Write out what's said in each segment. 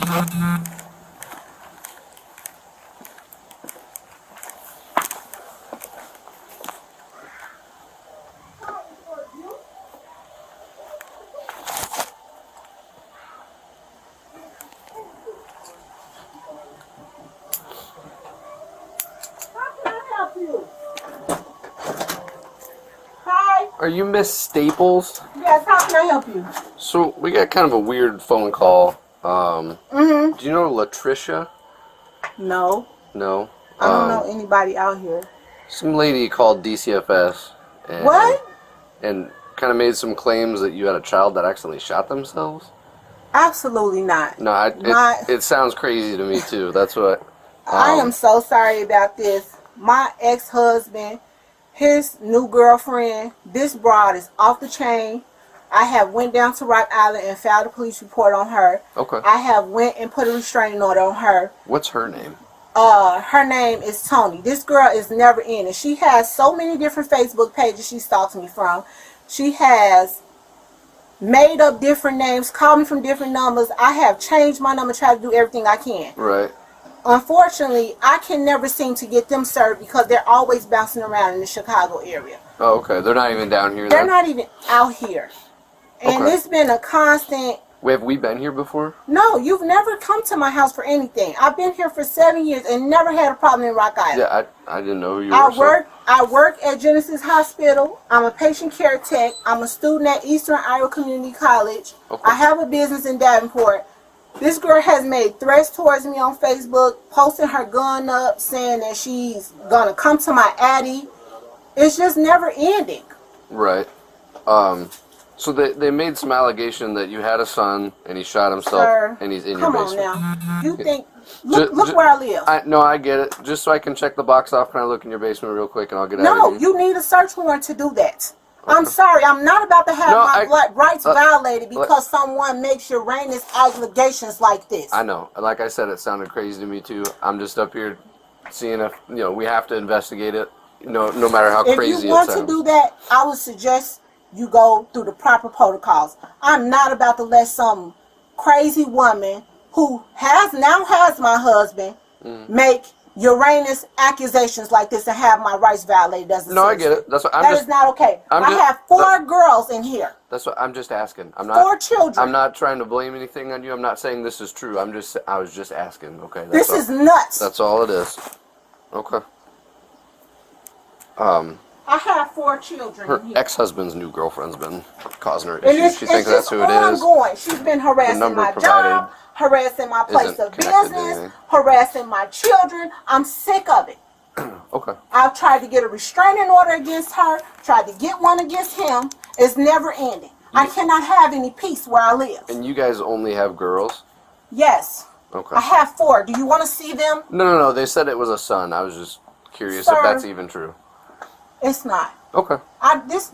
Are you Miss Staples? Yes, how can I help you? So, we got kind of a weird phone call. Do you know Latricia? No. No? I don't know anybody out here. Some lady called DCFS. And, What? And kind of made some claims that you had a child that accidentally shot themselves? Absolutely not. No, it sounds crazy to me, too. That's what... I am so sorry about this. My ex-husband... his new girlfriend, this broad is off the chain. I have went down to Rock Island and filed a police report on her. Okay. I have went and put a restraining order on her. What's her name? Her name is Tony. This girl is never in it. She has so many different Facebook pages she stalks me from. She has made up different names, called me from different numbers. I have changed my number, tried to do everything I can. Right. Unfortunately, I can never seem to get them served because they're always bouncing around in the Chicago area. Oh, okay. They're not even down here They're then? not even out here. And Okay. it's been a constant... Have we been here before? No, you've never come to my house for anything. I've been here for 7 years and never had a problem in Rock Island. Yeah, I didn't know who you were. I work at Genesis Hospital. I'm a patient care tech. I'm a student at Eastern Iowa Community College. Okay. I have a business in Davenport. This girl has made threats towards me on Facebook, posting her gun up, saying that she's gonna come to my addy. It's just never ending. Right. So they made some allegation that you had a son and he shot himself. Sir, and he's in come your on basement. now. You think... Look where I live. No, I get it. Just so I can check the box off, can I look in your basement real quick and I'll get out of No, here? you need a search warrant to do that. I'm sorry, I'm not about to have my rights violated because someone makes Uranus allegations like this. I know. Like I said, it sounded crazy to me too. I'm just up here seeing if, we have to investigate it, no matter how crazy it sounds. If you want to do that, I would suggest you go through the proper protocols. I'm not about to let some crazy woman who has my husband make Uranus accusations like this and have my rights violated as a citizen. I get it. That's what That is not okay. I have 4 girls in here. That's what I'm just asking. I'm 4 children. I'm not trying to blame anything on you. I'm not saying this is true. I was just asking. Okay. This is nuts. That's all it is. Okay. I have 4 children. Her in here. ex-husband's new girlfriend's been causing her issues. She thinks that's who it is. Ongoing. She's been harassing my job, harassing my place of business, harassing my children. I'm sick of it. Okay. I've tried to get a restraining order against her, tried to get one against him. It's never ending. I cannot have any peace where I live. And you guys only have girls? Yes. Okay. I have 4. Do you want to see them? No. They said it was a son. I was just curious if that's even true. It's not. Okay. It's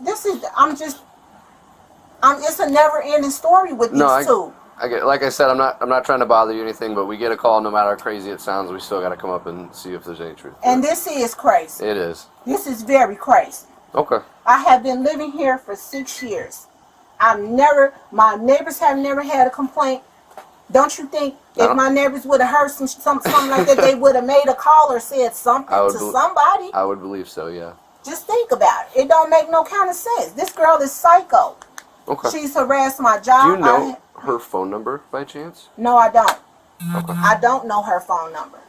a never-ending story with these two. Like I said, I'm not trying to bother you or anything, but we get a call, no matter how crazy it sounds, we still got to come up and see if there's any truth. And this is crazy. It is. This is very crazy. Okay. I have been living here for 6 years. My neighbors have never had a complaint. Don't you think if my neighbors would have heard something like that, they would have made a call or said something to somebody? I would believe so, yeah. Just think about it. It don't make no kind of sense. This girl is psycho. Okay. She's harassed my job. Do you know her phone number by chance? No, I don't. Okay. I don't know her phone number.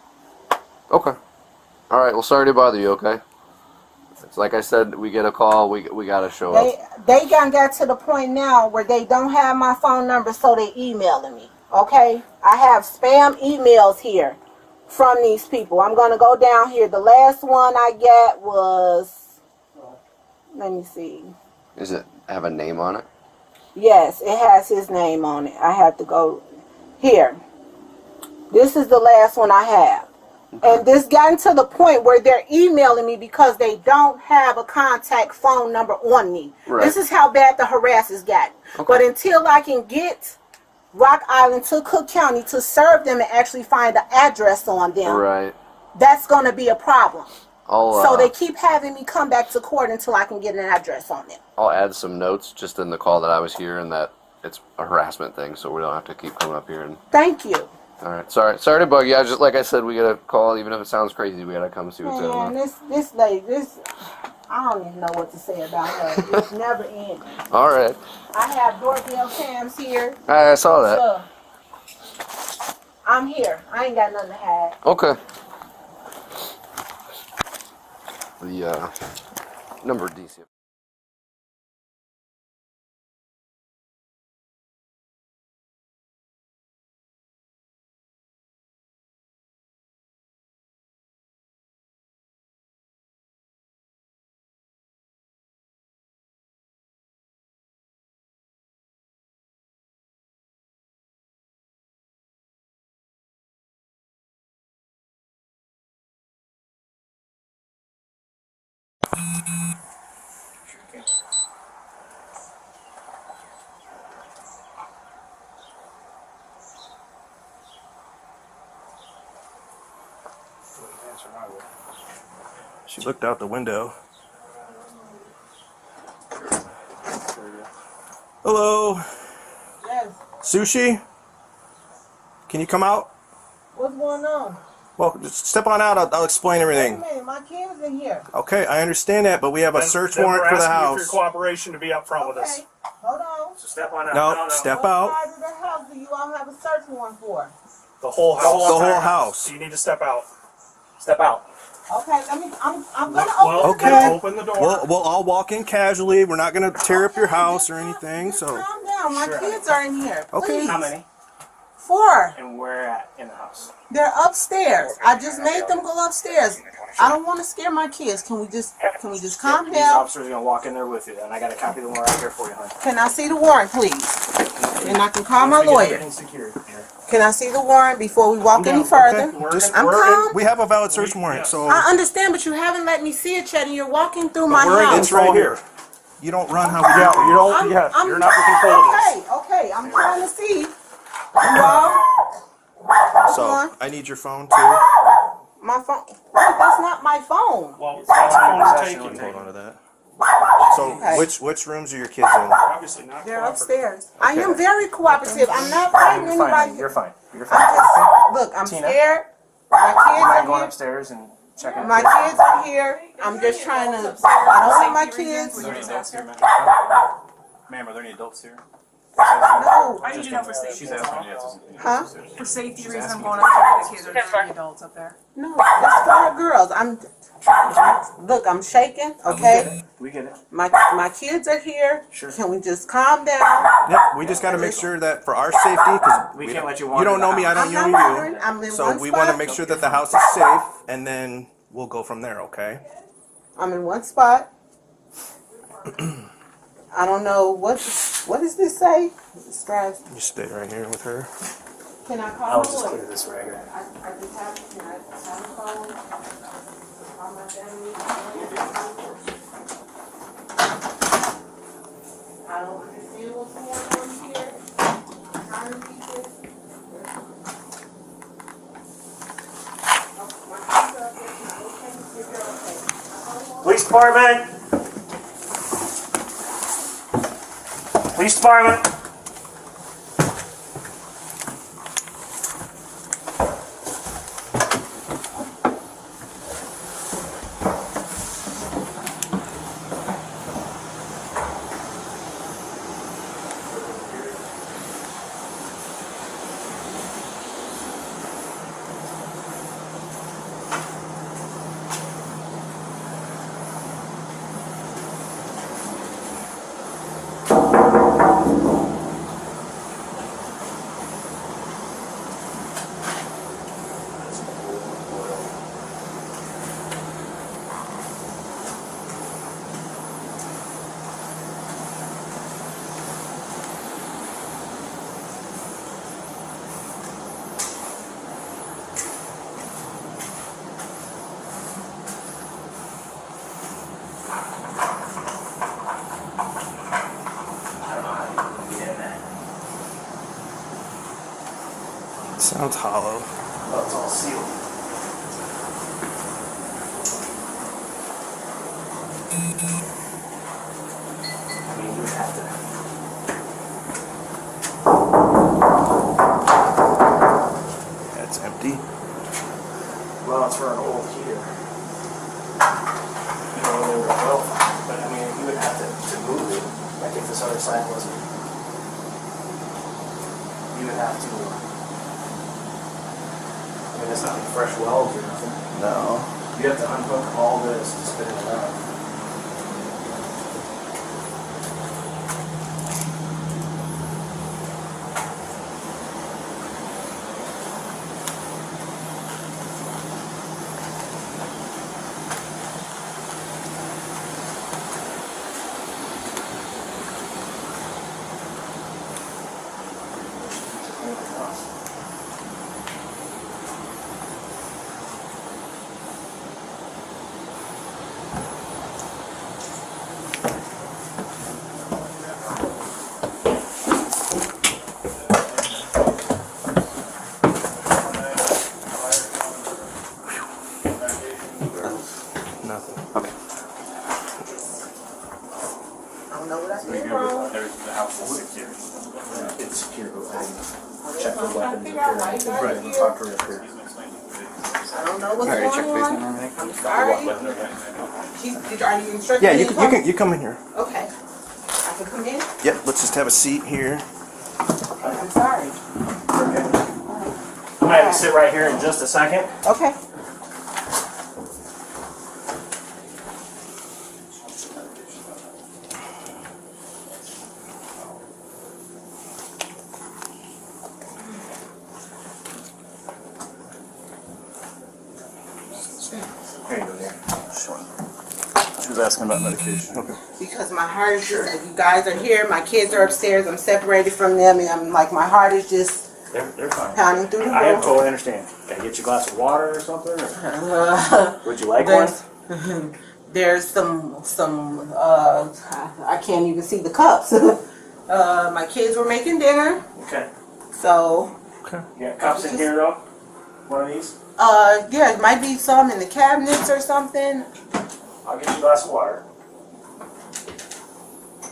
Okay. All right. Well, sorry to bother you. Okay. It's like I said, we get a call. We gotta show up. They got to the point now where they don't have my phone number, so they emailing me. Okay. I have spam emails here from these people. I'm gonna go down here. The last one I got was. Let me see. Does it have a name on it? Yes, it has his name on it. I have to go here. This is the last one I have. And this gotten to the point where they're emailing me because they don't have a contact phone number on me. Right. This is how bad the harassers got. Okay. But until I can get Rock Island to Cook County to serve them and actually find the address on them, right, that's going to be a problem. So they keep having me come back to court until I can get an address on them. I'll add some notes just in the call that I was here and that it's a harassment thing, so we don't have to keep coming up here. And thank you. All right. Sorry to bug you. I just, like I said, we got to call, even if it sounds crazy, we got to come see what's going on. This lady, I don't even know what to say about her. It's never ending. All right. I have doorbell cams here. I saw that. Look, I'm here. I ain't got nothing to hide. Okay. The number DC. She looked out the window. Hello. Yes. Sushi? Can you come out? What's going on? Well, just step on out. I'll explain Wait a everything. minute, my kid's in here. Okay, I understand that, but we have a search warrant for the We're asking you for house. your cooperation to be up front with us. Okay, hold on. So step on out. No, step What out. part of the house do you all have a search warrant for? The whole house. The whole entire house. So you need to step out. Step out. Okay, I'm gonna Well, open Okay. the door. Open the door. We'll all walk in casually. We're not going to tear up your house or anything. Just So, calm down. My Sure. kids are in here. Okay. Please. How many? 4. And where at in the house? They're upstairs. I just made them go upstairs. I don't want to scare my kids. Can we just calm These down? officers are gonna walk in there with you, and I got a copy of the warrant right here for you, honey. Can I see the warrant, please? And I can call my We get lawyer. everything secured here. Can I see the warrant before we walk any further? We're Just- I'm calm. we have a valid search warrant, so I understand, but you haven't let me see it yet, and you're walking through my we're in house. it's right here. You don't run how we Yeah, do. you don't. I'm- Yeah, I'm- you're not in control of this. Okay, I'm trying to see. You all? So, I need your phone too. My phone. That's not my phone. Well, that's phone is taken. Hold on to that. So, Okay. which rooms are your kids in? Obviously not. They're cooperative. upstairs. I am very cooperative. I'm not fighting You're fine. anybody. You're fine. You're I'm fine. just, look, I'm Tina? scared. My Mind kids are going here. upstairs and checking. My kids are here. I'm just trying to. I don't want my kids. Are there any adults here, ma'am? Ma'am, are there any adults here? No. I need to know for safety. She's asking you. Huh? For safety reasons, I'm going up there with the kids. Are there any adults up there? No. It's for our girls. Look, I'm shaking. Okay. We get it. My kids are here. Sure. Can we just calm down? Yep, we just got to make sure that for our safety, because We can't let you you wander don't know the me, I house. don't I'm know not you. wondering. I'm in So one we want to spot. make sure that the house is safe, and then we'll go from there, okay? I'm in one spot. I don't know what does this say? Strives. You stay right here with her. Can I call I'll my just lawyer? clear this right here. I just have. Can I have a phone? Call my family. I don't understand what's going on here. I'm trying to keep this. Oh, my kids are up there. Okay, you're okay. Police department. Police department. Sounds hollow. Oh, it's all sealed. I mean, you would have to. It's not like fresh wells or nothing. No. You have to unhook all this to spin it out. Nothing. Okay. I don't know what I Pretty did good wrong. with there's the house is secure. It's secure, but check the I'm trying to weapons figure out why you got Right, here. talk to her up here. I don't know what's Already checked going basement on. and everything? I'm sorry. Are you instructing Yeah, me you to can, come? you come in here. Okay. I can come in? Yep, let's just have a seat here. I'm sorry. I'm gonna have to sit right here in just a second. Okay. Here you go, dear. Sure. She was asking about medication. Okay. Because my heart is just, you guys are here, my kids are upstairs, I'm separated from them, and I'm like, my heart is just They're fine. pounding through the I roof. totally understand. Can I get you a glass of water or something? Or Uh, would you like one? there's some, I can't even see the cups. My kids were making dinner, Okay. so, Okay. You got cups in here though? One of these? yeah, it might be some in the cabinets or something. I'll get you a glass of water.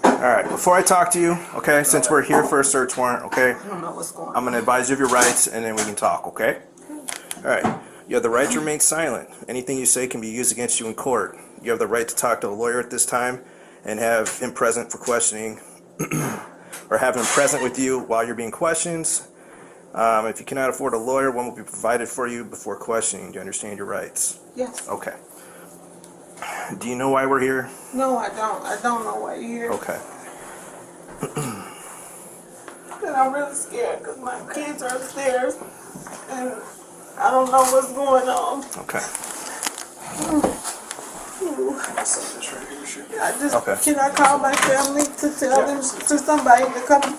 All right, before I talk to you, okay, since we're here for a search warrant, okay, I don't know what's going on. I'm going to advise you of your rights and then we can talk, okay? All right, you have the right to remain silent. Anything you say can be used against you in court. You have the right to talk to a lawyer at this time and have him present for questioning or have him present with you while you're being questioned. If you cannot afford a lawyer, one will be provided for you before questioning. Do you understand your rights? Yes. Okay. Do you know why we're here? No, I don't. I don't know why you're here. Okay. And I'm really scared because my kids are upstairs and I don't know what's going on. Okay. I just, Okay. can I call my family to tell them, to somebody to come?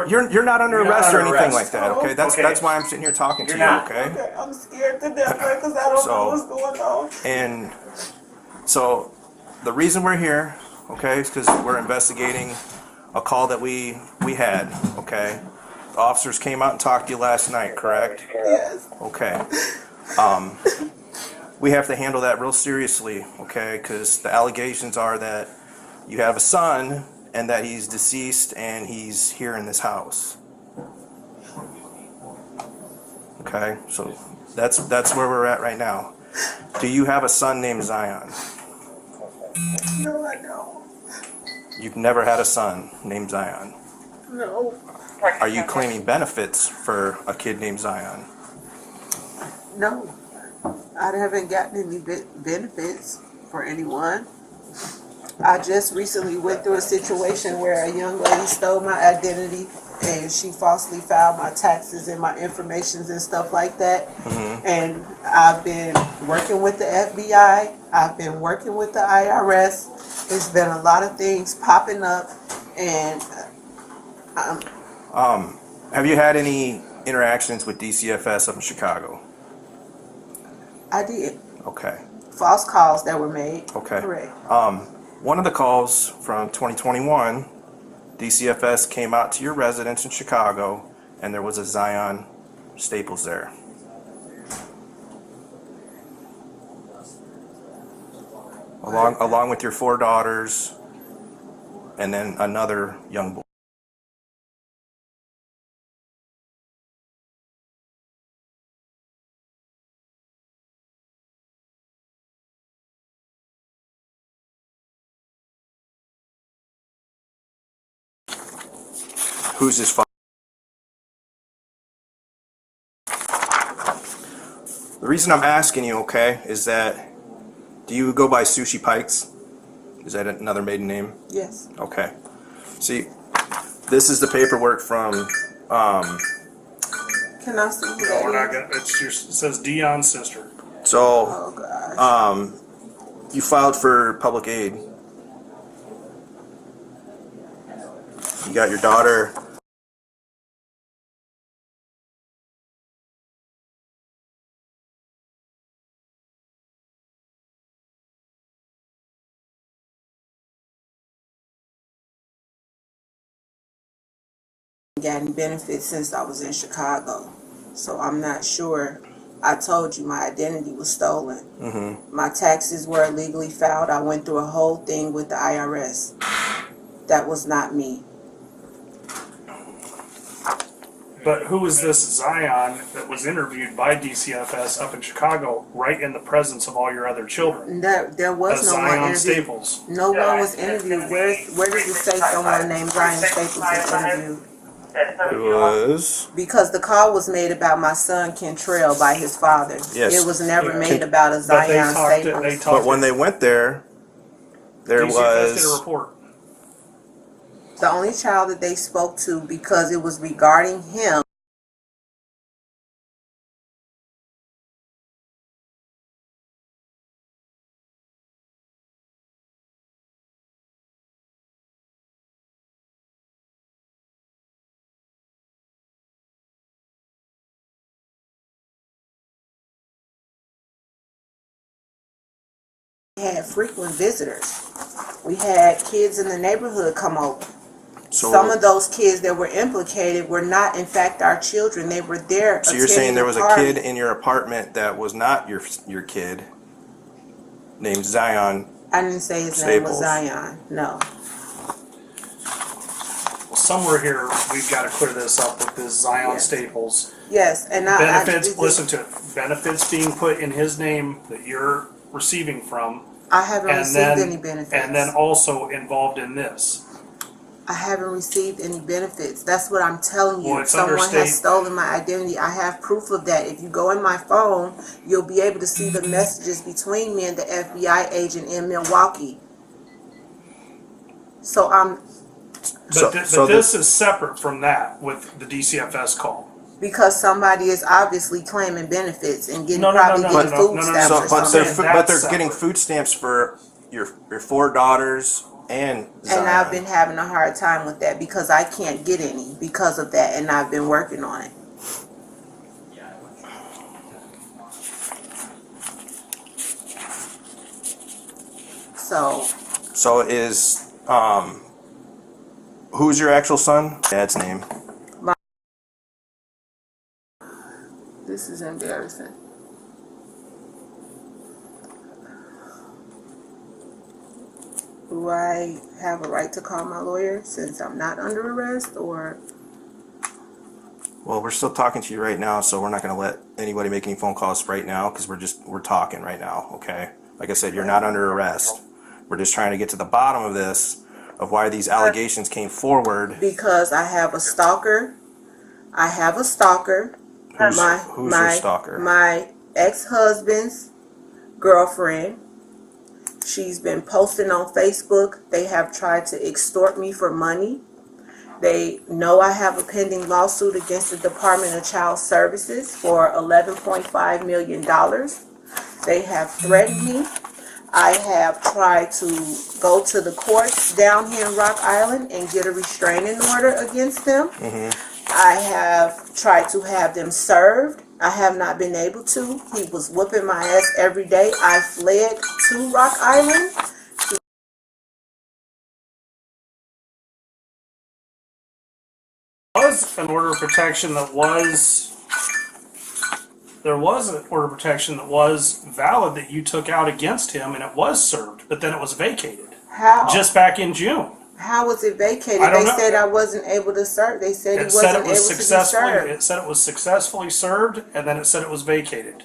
You're not under You're not arrest or under anything arrest. like that, okay? Okay. That's why I'm sitting here talking to You're you, not. okay? Okay, I'm scared to death because I don't know what's going on. And so the reason we're here, okay, is because we're investigating a call that we had, okay? The officers came out and talked to you last night, correct? Yes. Okay. We have to handle that real seriously, okay? Because the allegations are that you have a son and that he's deceased and he's here in this house. Okay, so that's where we're at right now. Do you have a son named Zion? No, I don't. You've never had a son named Zion. No. Are you claiming benefits for a kid named Zion? No. I haven't gotten any benefits for anyone. I just recently went through a situation where a young lady stole my identity and she falsely filed my taxes and my informations and stuff like that. Mm-hmm. And I've been working with the FBI. I've been working with the IRS. There's been a lot of things popping up, and Have you had any interactions with DCFS up in Chicago? I did. Okay. False calls that were made. Okay. Correct. One of the calls from 2021, DCFS came out to your residence in Chicago, and there was a Zion Staples there. Along with your 4 daughters, and then another young boy. Who's his father? The reason I'm asking you, okay, is that do you go by Sushi Pikes? Is that another maiden name? Yes. Okay. See, this is the paperwork from. Can I see who No, that we're not is? gonna. It says Dion's sister. So, Oh gosh. you filed for public aid. You got your daughter. Gotten benefits since I was in Chicago, so I'm not sure. I told you my identity was stolen. My taxes were illegally filed. I went through a whole thing with the IRS. That was not me. But who is this Zion that was interviewed by DCFS up in Chicago, right in the presence of all your other children? There was no one Zion interviewed. Staples. No one was interviewed. Where does it say someone named Zion Staples was interviewed? It was. Because the call was made about my son Kentrell by his father. Yes. It was never Yeah. made about a But they Zion talked. Staples. They talked. But when they went there, there DCFS did a was. report. The only child that they spoke to, because it was regarding him, had frequent visitors. We had kids in the neighborhood come over. Some of those kids that were implicated were not, in fact, our children. They were there. So you're saying there was a attending kid in your apartment that was not your kid, named Zion. I didn't say his name was Staples. Zion. No. Well, somewhere here we've got to clear this up with this Zion Yes. Staples. Yes, and Benefits. Listen to it. Benefits being put in his name that you're receiving from, I haven't and received then any benefits. and then also involved in this. I haven't received any benefits. That's what I'm telling you. Well, it's Someone understated. has stolen my identity. I have proof of that. If you go in my phone, you'll be able to see the messages between me and the FBI agent in Milwaukee. So But this is separate from that with the DCFS call. because somebody is obviously claiming benefits and getting No, probably no, getting food no, stamps So, or but something. they're That's getting separate. food stamps for your 4 daughters and Zion. And I've been having a hard time with that because I can't get any because of that, and I've been working on it. So is who's your actual son? Dad's name. This is embarrassing. Do I have a right to call my lawyer since I'm not under arrest, or? Well, we're still talking to you right now, so we're not going to let anybody make any phone calls right now because we're talking right now. Okay. Like I said, you're not under arrest. We're just trying to get to the bottom of this, of why these allegations came forward. Because I have a stalker. I have a stalker. Who's your stalker? My ex-husband's girlfriend. She's been posting on Facebook. They have tried to extort me for money. They know I have a pending lawsuit against the Department of Child Services for $11.5 million. They have threatened me. I have tried to go to the courts down here in Rock Island and get a restraining order against them. I have tried to have them served. I have not been able to. He was whooping my ass every day. I fled to Rock Island. Was an order of protection that was. There was an order of protection that was valid that you took out against him, and it was served, but then it was vacated. How? Just back in June. How was it vacated? I don't They know. said I wasn't able to serve. They said he It said wasn't it was able to be successfully. served. It said it was successfully served, and then it said it was vacated.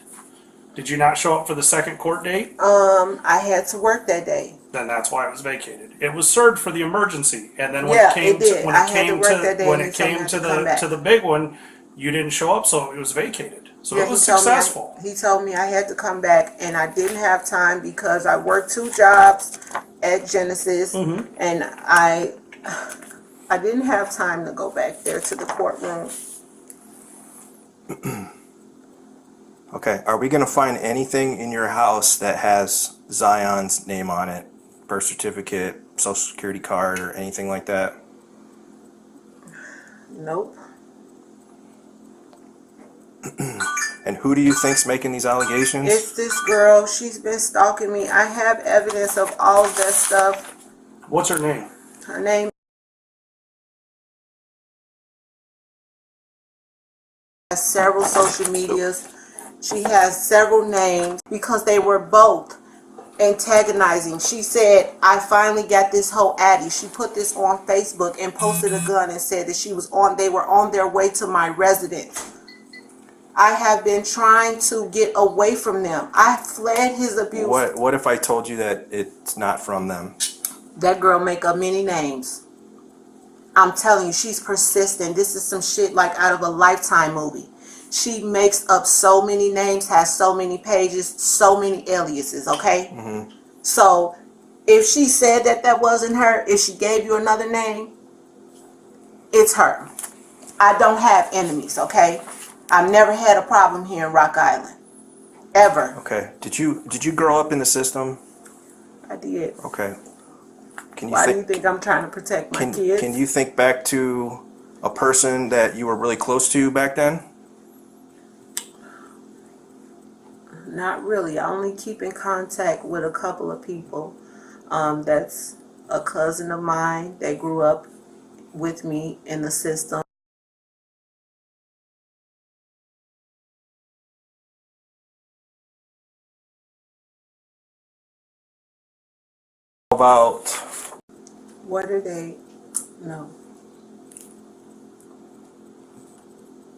Did you not show up for the second court date? I had to work that day. Then that's why it was vacated. It was served for the emergency, and then when Yeah, it came it did. to when I it had to came work to that day when and it then came someone to had to come the back. to the big one, You didn't show up, so it was vacated. So Yeah, it was he told me successful. he told me I had to come back, and I didn't have time because I worked 2 jobs at Genesis, and I didn't have time to go back there to the courtroom. Okay, are we gonna find anything in your house that has Zion's name on it? Birth certificate, social security card, or anything like that? Nope. And who do you think's making these allegations? It's this girl. She's been stalking me. I have evidence of all of that stuff. What's her name? Her name has several social medias. She has several names because they were both antagonizing. She said, I finally got this whole Addie. She put this on Facebook and posted a gun and said that they were on their way to my residence. I have been trying to get away from them. I fled his abuse. What if I told you that it's not from them? That girl make up many names. I'm telling you, she's persistent. This is some shit like out of a Lifetime movie. She makes up so many names, has so many pages, so many aliases, okay? So if she said that wasn't her, if she gave you another name, it's her. I don't have enemies, okay? I've never had a problem here in Rock Island. Ever. Okay. Did you grow up in the system? I did. Okay. Can you Why do you think I'm trying to protect my kids? Can you think back to a person that you were really close to back then? Not really. I only keep in contact with a couple of people. That's a cousin of mine that grew up with me in the system. About What are they? No.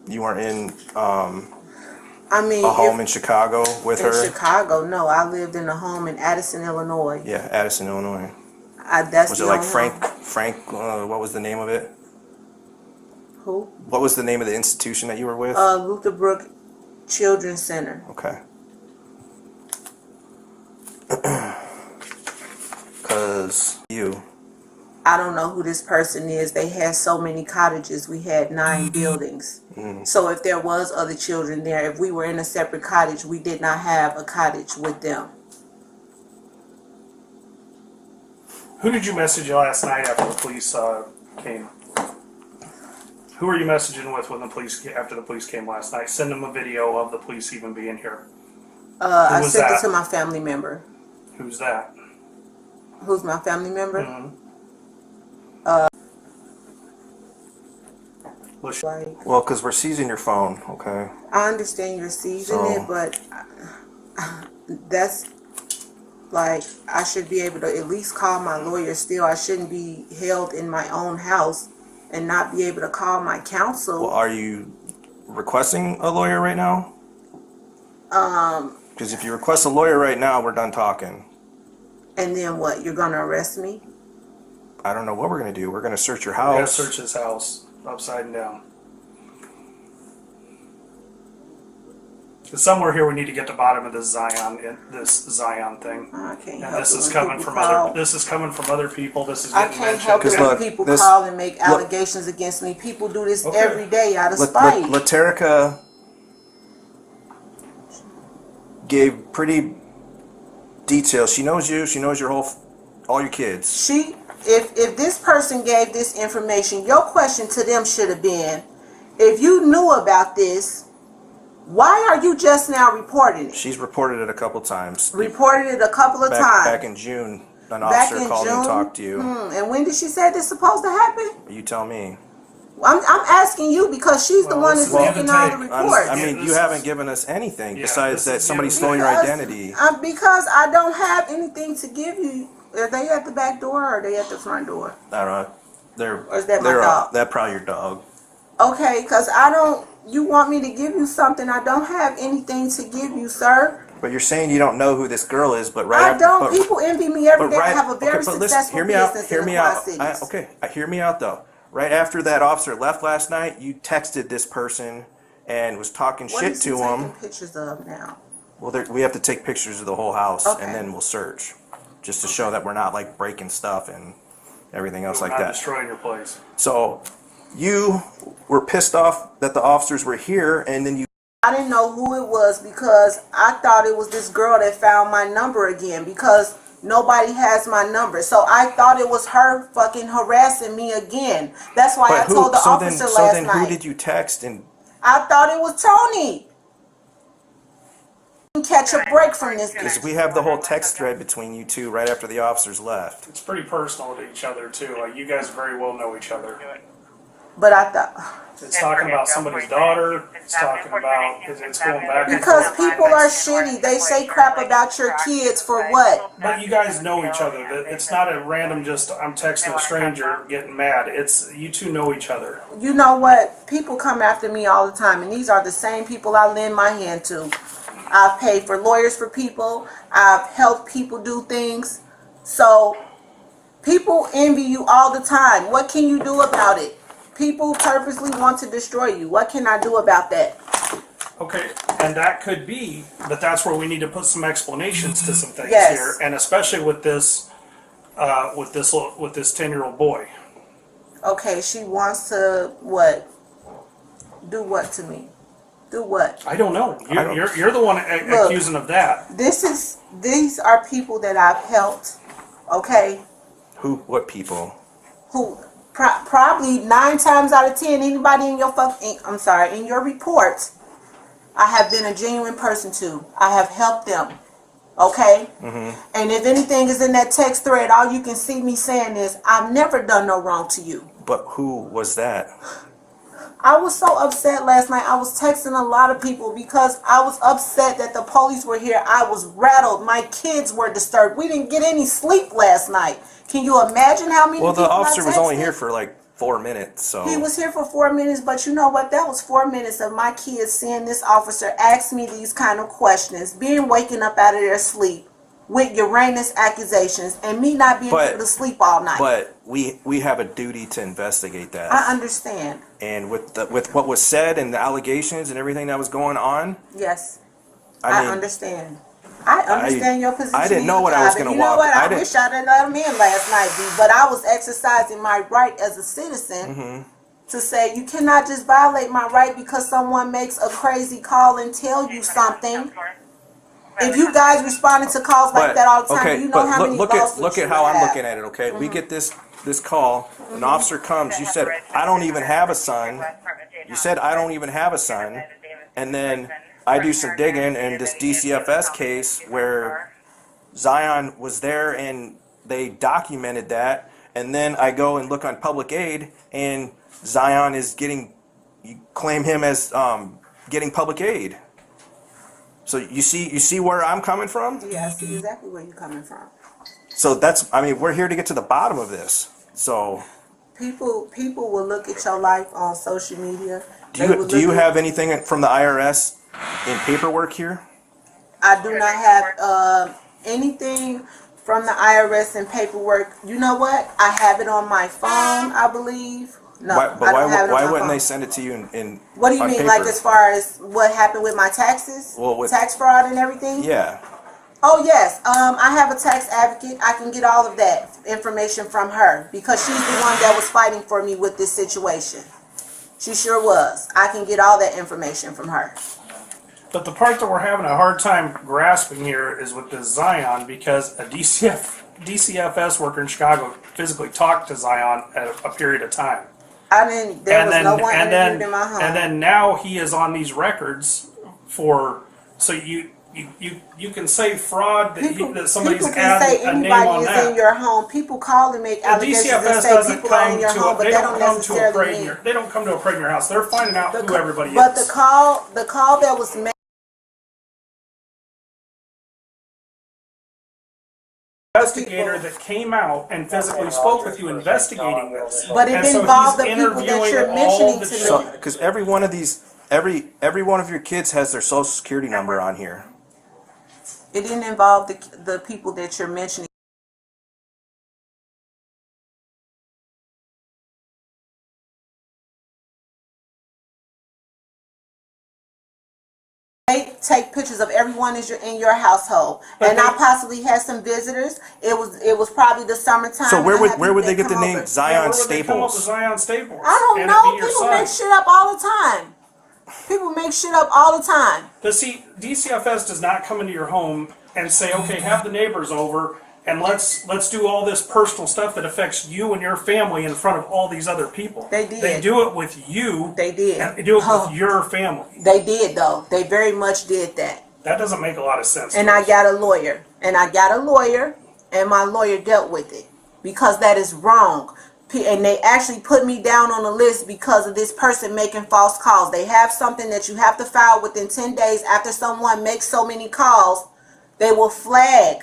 you were in I mean, a home in Chicago with in her? Chicago, no. I lived in a home in Addison, Illinois. Yeah, Addison, Illinois. That's Was the it like only home. Frank, what was the name of it? Who? What was the name of the institution that you were with? Luther Brook Children's Center. Okay. Because I don't know who this person is. They had so many cottages. We had 9 buildings. So if there was other children there, if we were in a separate cottage, we did not have a cottage with them. Who did you message last night after the police came? Who were you messaging with when after the police came last night? Send them a video of the police even being here. I was sent that? it to my family member. Who's that? Who's my family member? Like, well, because we're seizing your phone, okay? I understand you're seizing So- it, but that's like, I should be able to at least call my lawyer still. I shouldn't be held in my own house and not be able to call my counsel. Well, are you requesting a lawyer right now? Because if you request a lawyer right now, we're done talking. And then what? You're gonna arrest me? I don't know what we're going to do. We're going to search your We gotta house. search his house upside and down. 'Cause somewhere here we need to get to the bottom of this Zion thing. I can't And help this it is when coming people from call. other. This is coming from other people. This is I getting can't mentioned. help it 'Cause when look, people this- call and make look- allegations against me. People do this Okay. every day out of spite. Laterica gave pretty details. She knows you. She knows all your kids. If this person gave this information, your question to them should have been, if you knew about this, why are you just now reporting it? She's reported it a couple times. Reported it a couple of Back times. in June, an Back officer in called and June? talked to you. And when did she say this supposed to happen? You tell me. I'm asking you because she's the Well, one this that's is give making and all the take. reports. I mean, Yeah, you this haven't is- given us anything Yeah, besides this that is somebody's give and stolen your Because- identity. Because I don't have anything to give you. Are they at the back door or are they at the front door? I don't know. They're, Or is that my they're dog? That's probably your dog. Okay, because I don't. You want me to give you something? I don't have anything to give you, sir. But you're saying you don't know who this girl is, but right I after, don't. but- People envy me every but day. I right- have a very okay, but listen, successful hear me out. business Hear in the me Quad out. Cities. Hear me out though. right after that officer left last night, you texted this person and was talking What shit is he to taking him. pictures of now? Well, we have to take pictures of the whole house, Okay. and then we'll search, just to show that we're not like breaking stuff and everything else like Not that. destroying your place. So you were pissed off that the officers were here, and then you. I didn't know who it was because I thought it was this girl that found my number again because nobody has my number. So I thought it was her fucking harassing me again. That's why I told the officer last night. Who did you text? And I thought it was Tony. Catch a break from this. because we have the whole text thread between you two right after the officers left. It's pretty personal to each other too. Like you guys very well know each other. But I thought It's talking about somebody's daughter. It's talking about it's going back and because forth. people are shitty. They say crap about your kids for what? But you guys know each other. It's not a random just I'm texting a stranger getting mad. It's you two know each other. You know what? People come after me all the time, and these are the same people I lend my hand to. I've paid for lawyers for people. I've helped people do things. So people envy you all the time. What can you do about it? People purposely want to destroy you. What can I do about that? Okay, and that could be, but that's where we need to put some explanations to some things Yes. here, and especially with this 10-year-old boy. Okay, she wants to what? Do what to me? Do what? I don't know. I don't- You're the one accusing of that. These are people that I've helped. Okay, Who? What people? who probably 9 times out of 10, anybody in your in your report, I have been a genuine person to. I have helped them. Okay? And if anything is in that text thread, all you can see me saying is, I've never done no wrong to you. But who was that? I was so upset last night. I was texting a lot of people because I was upset that the police were here. I was rattled. My kids were disturbed. We didn't get any sleep last night. Can you imagine how many Well, the people I officer was only texted? here for like 4 minutes, so. He was here for 4 minutes, but you know what? That was 4 minutes of my kids seeing this officer ask me these kind of questions, being waken up out of their sleep with Uranus accusations, and me not being able to sleep all night. But we have a duty to investigate that. I understand. And with what was said and the allegations and everything that was going on, Yes, I I mean, understand. I understand your position. I didn't in know your what I was job, and gonna you know walk- what? I I didn't- wish I didn't let him in last night, B, but I was exercising my right as a citizen to say you cannot just violate my right because someone makes a crazy call and tell you something. If you guys responded to calls like that all the time, okay, you know but how many look lawsuits at you how would I'm have. looking at it. Okay, we get this call. An officer comes. You said I don't even have a son. You said I don't even have a son, and then I do some digging in this DCFS case where Zion was there and they documented that, and then I go and look on public aid and Zion is getting, you claim him as getting public aid. So you see where I'm coming from? Yeah, I see exactly where you're coming from. So that's, I mean, we're here to get to the bottom of this. So People will look at your life on social media. do you have anything from the IRS in paperwork here? I do not have anything from the IRS and paperwork. You know what? I have it on my phone, I believe. No, I don't have it on why my wouldn't phone. they send it to you in What do you on mean, paper? like as far as what happened with my taxes? Well, with- tax fraud and everything? Yeah. Oh, yes. I have a tax advocate. I can get all of that information from her because she's the one that was fighting for me with this situation. She sure was. I can get all that information from her. But the part that we're having a hard time grasping here is with this Zion, because a DCFS worker in Chicago physically talked to Zion at a period of time. There was no one interviewed in my home. And then now he is on these records for, so you can say fraud that somebody's people can say added a name on anybody is that. in your home. People call and make The allegations and DCFS say doesn't people are come in your to home, but they they don't don't come to a necessarily parade in mean. your, they don't come to a parade in your house. They're finding out who everybody But is. the call that was made. Investigator that came out and physically spoke with you investigating this. But it And so involved he's the people that interviewing you're all mentioning the to me. So, because every one of these, every one of your kids has their social security number on here. It didn't involve the people that you're mentioning. take pictures of everyone in your household. But And I possibly had some visitors. It was probably the summertime. So and I had where would people they get that the come name over. Zion Where would they come up with Staples? Zion Staples? I don't and know. It be your People son? make shit up all the time. People make shit up all the time. But see, DCFS does not come into your home and say, okay, have the neighbors over and let's do all this personal stuff that affects you and your family in front of all these other people. They did. They do it with you. They did. And they do it with your family. They did, though. They very much did that. That doesn't make a lot of sense. And to I us. got a lawyer. And my lawyer dealt with it. Because that is wrong. And they actually put me down on the list because of this person making false calls. They have something that you have to file within 10 days after someone makes so many calls. They will flag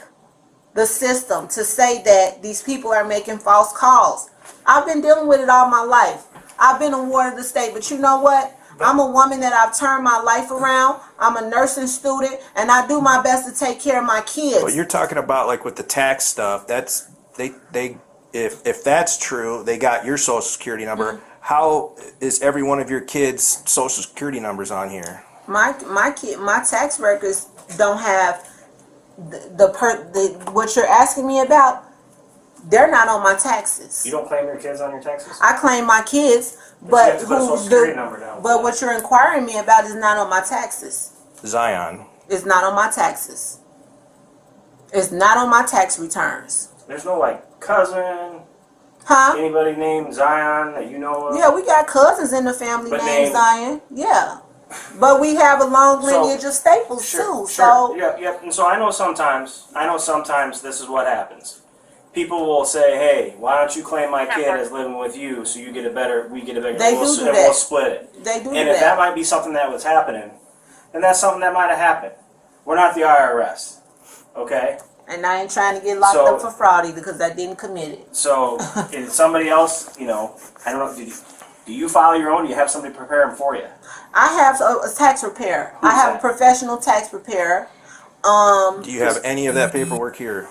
the system to say that these people are making false calls. I've been dealing with it all my life. I've been a ward of the state, but you know what? I'm a woman that I've turned my life around. I'm a nursing student, and I do my best to take care of my kids. But you're talking about like with the tax stuff. That's if that's true, they got your social security number. Mm-hmm. How is every one of your kids' social security numbers on here? My tax records don't have what you're asking me about. They're not on my taxes. You don't claim your kids on your taxes? I claim my kids, you but have to put a social security number down. but what you're inquiring me about is not on my taxes. Zion. It's not on my taxes. It's not on my tax returns. There's no like cousin, Huh? anybody named Zion that you know of? Yeah, we got cousins in the family But named name- Zion. Yeah. But we have a long So- lineage of Staples Sure, too. sure. So Yep. And so I know sometimes this is what happens. People will say, "Hey, why don't you claim my kid as living with you so you get a better, we get a better, They we'll, do and that. we'll split it." they do And if that that. might be something that was happening, then that's something that might have happened. We're not the IRS, okay? And I ain't trying to get locked So- up for fraud either because I didn't commit it. So if somebody else, I don't know, do you file your own? Do you have somebody prepare them for you? I have a tax preparer. I Who's have that? a professional tax preparer. Do you have any of that paperwork here?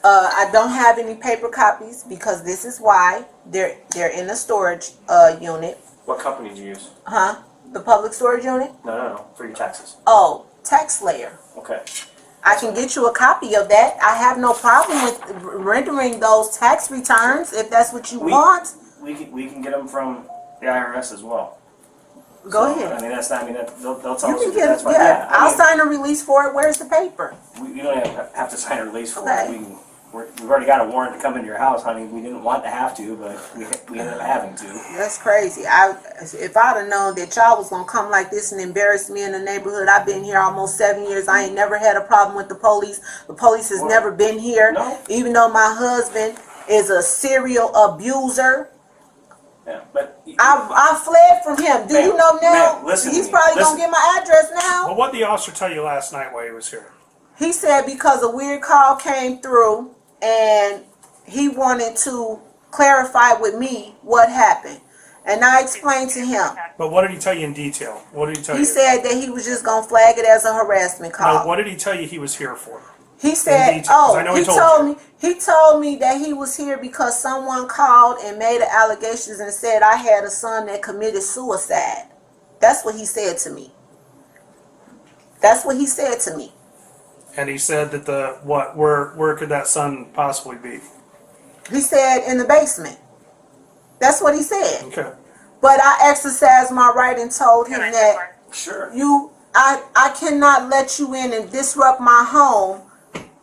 I don't have any paper copies because this is why they're in a storage unit. What company do you use? Huh? The public storage unit? No, for your taxes. Oh, tax layer. Okay. I can get you a copy of that. I have no problem with rendering those tax returns if that's what you want. We can get them from the IRS as well. Go So, ahead. I mean, that's not. I mean, they'll tell You us can that get that's it. fine. Yeah, I I'll mean, sign a release for it. Where's the paper? You don't have to sign a release for Okay. it. We've already got a warrant to come into your house, honey. We didn't want to have to, but we ended up having to. That's crazy. If I'd have known that y'all was gonna come like this and embarrass me in the neighborhood, I've been here almost 7 years. I ain't never had a problem with the police. The police has Well, never been here. no. Even though my husband is a serial abuser, Yeah, but I fled from him. Do you Ma'am, know now? ma'am, listen to He's me. probably Listen. gonna get my address now. Well, what did the officer tell you last night while he was here? He said because a weird call came through and he wanted to clarify with me what happened. And I explained to him. But what did he tell you in detail? What did he tell He you? said that he was just going to flag it as a harassment call. No, what did he tell you he was here for? He said, detail, 'cause I know he told you. he told me that he was here because someone called and made allegations and said I had a son that committed suicide. That's what he said to me. That's what he said to me. And he said that where could that son possibly be? He said in the basement. That's what he said. Okay. But I exercised my right and told him that sure. I cannot let you in and disrupt my home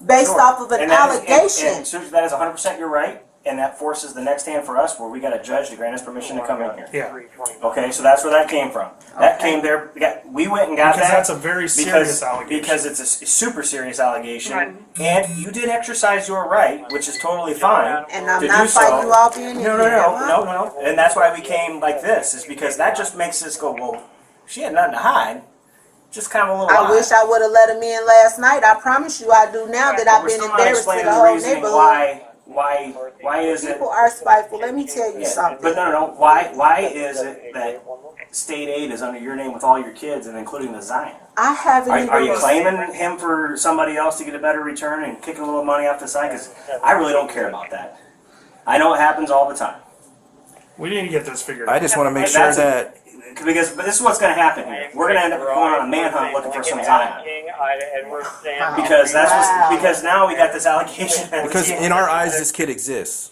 based Sure. off of an And that is- allegation. and so that is 100% you're right, and that forces the next hand for us where we got a judge to grant us permission to come in here. Yeah. Okay, so that's where that came from. That Okay. came there. We went and got Because that that's a very serious allegation. Because it's a super serious allegation, and you did exercise your right, which is totally fine. And I'm to not do so. fighting you all being in No, here, huh? no. And that's why we came like this, is because that just makes us go, well, she had nothing to hide. Just kind of a little I odd. wish I would have let him in last night. I promise you I do now that I've We're been still not embarrassed to explaining the the whole reasoning neighborhood. why is it? People are spiteful. Let me tell you Yeah, something. but no. Why is it that state aid is under your name with all your kids and including the Zion? I haven't Are you even claiming him for somebody else to get a better return and kicking a little money off the side? Because I really don't care about that. I know it happens all the time. We need to get this figured I out. just want to make And sure that's that because but this is what's going to happen here. We're going to end up going on a manhunt looking for some Zion. Because because now we got this allegation. Because in our eyes, this kid exists.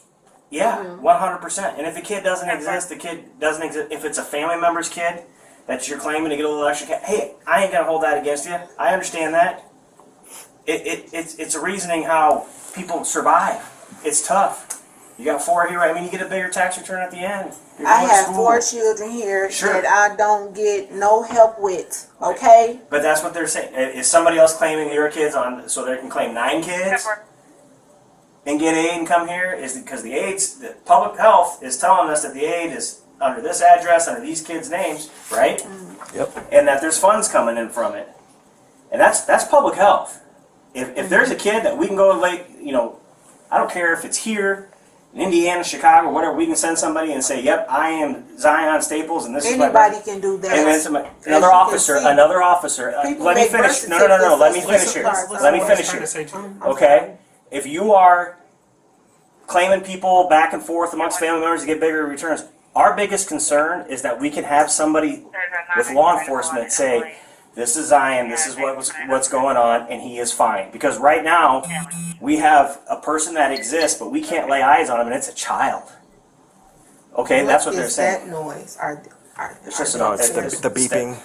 Yeah, 100%. And if the kid doesn't exist, the kid doesn't exist. If it's a family member's kid that you're claiming to get a little extra cash, hey, I ain't going to hold that against you. I understand that. It's a reasoning how people survive. It's tough. You got 4 here. I mean, you get a bigger tax return at the end. I have 4 children here that I don't get no help with. Okay? But that's what they're saying. Is somebody else claiming your kids on so they can claim 9 kids? And get aid and come here is because the public health is telling us that the aid is under this address, under these kids' names, right? Yep. And that there's funds coming in from it. And that's public health. If there's a kid that we can go like, I don't care if it's here, in Indiana, Chicago, whatever, we can send somebody and say, yep, I am Zion Staples and this is anybody can do that. And then another officer. Let me finish. No. Let me finish here. Let me finish here. Okay? If you are claiming people back and forth amongst family members to get bigger returns, our biggest concern is that we can have somebody with law enforcement say, this is Zion, this is what's going on, and he is fine. Because right now, we have a person that exists, but we can't lay eyes on him, and it's a child. Okay, that's what they're saying. What is that noise? It's just the beeping.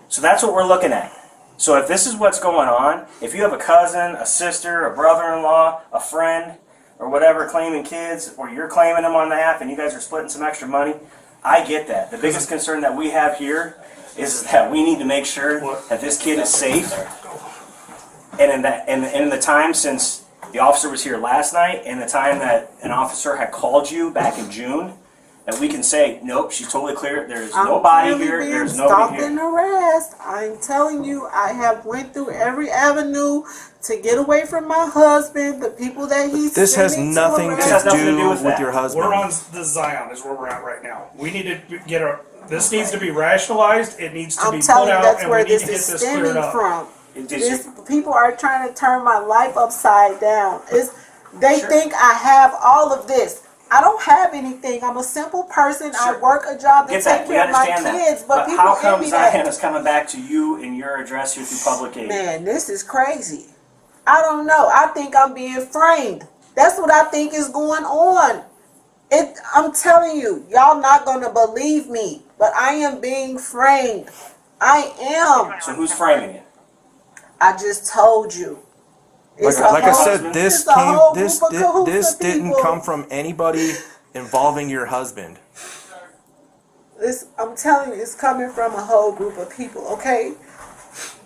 So that's what we're looking at. So if this is what's going on, if you have a cousin, a sister, a brother-in-law, a friend, or whatever claiming kids, or you're claiming them on behalf and you guys are splitting some extra money, I get that. The biggest concern that we have here is that we need to make sure that this kid is safe. And in the time since the officer was here last night and the time that an officer had called you back in June, that we can say, nope, she's totally clear. There's nobody here. There's nobody here. And harassed. I'm telling you, I have went through every avenue to get away from my husband, the people that he's. This has nothing to do with your husband. We're on the Zion is where we're at right now. We need to get this needs to be rationalized. It needs to be put out, that's and where we need this to get is this stemming cleared up. from. People are trying to turn my life upside down. They think I have all of this. I don't have anything. I'm a simple person. Sure. I work a job to take care of my kids. But people how come envy Zion that. is coming back to you in your address here through public aid? Man, this is crazy. I don't know. I think I'm being framed. That's what I think is going on. I'm telling you, y'all not going to believe me, but I am being framed. I am. So who's framing it? I just told you. Like I said, this didn't come from anybody involving your husband. I'm telling you, it's coming from a whole group of people, okay?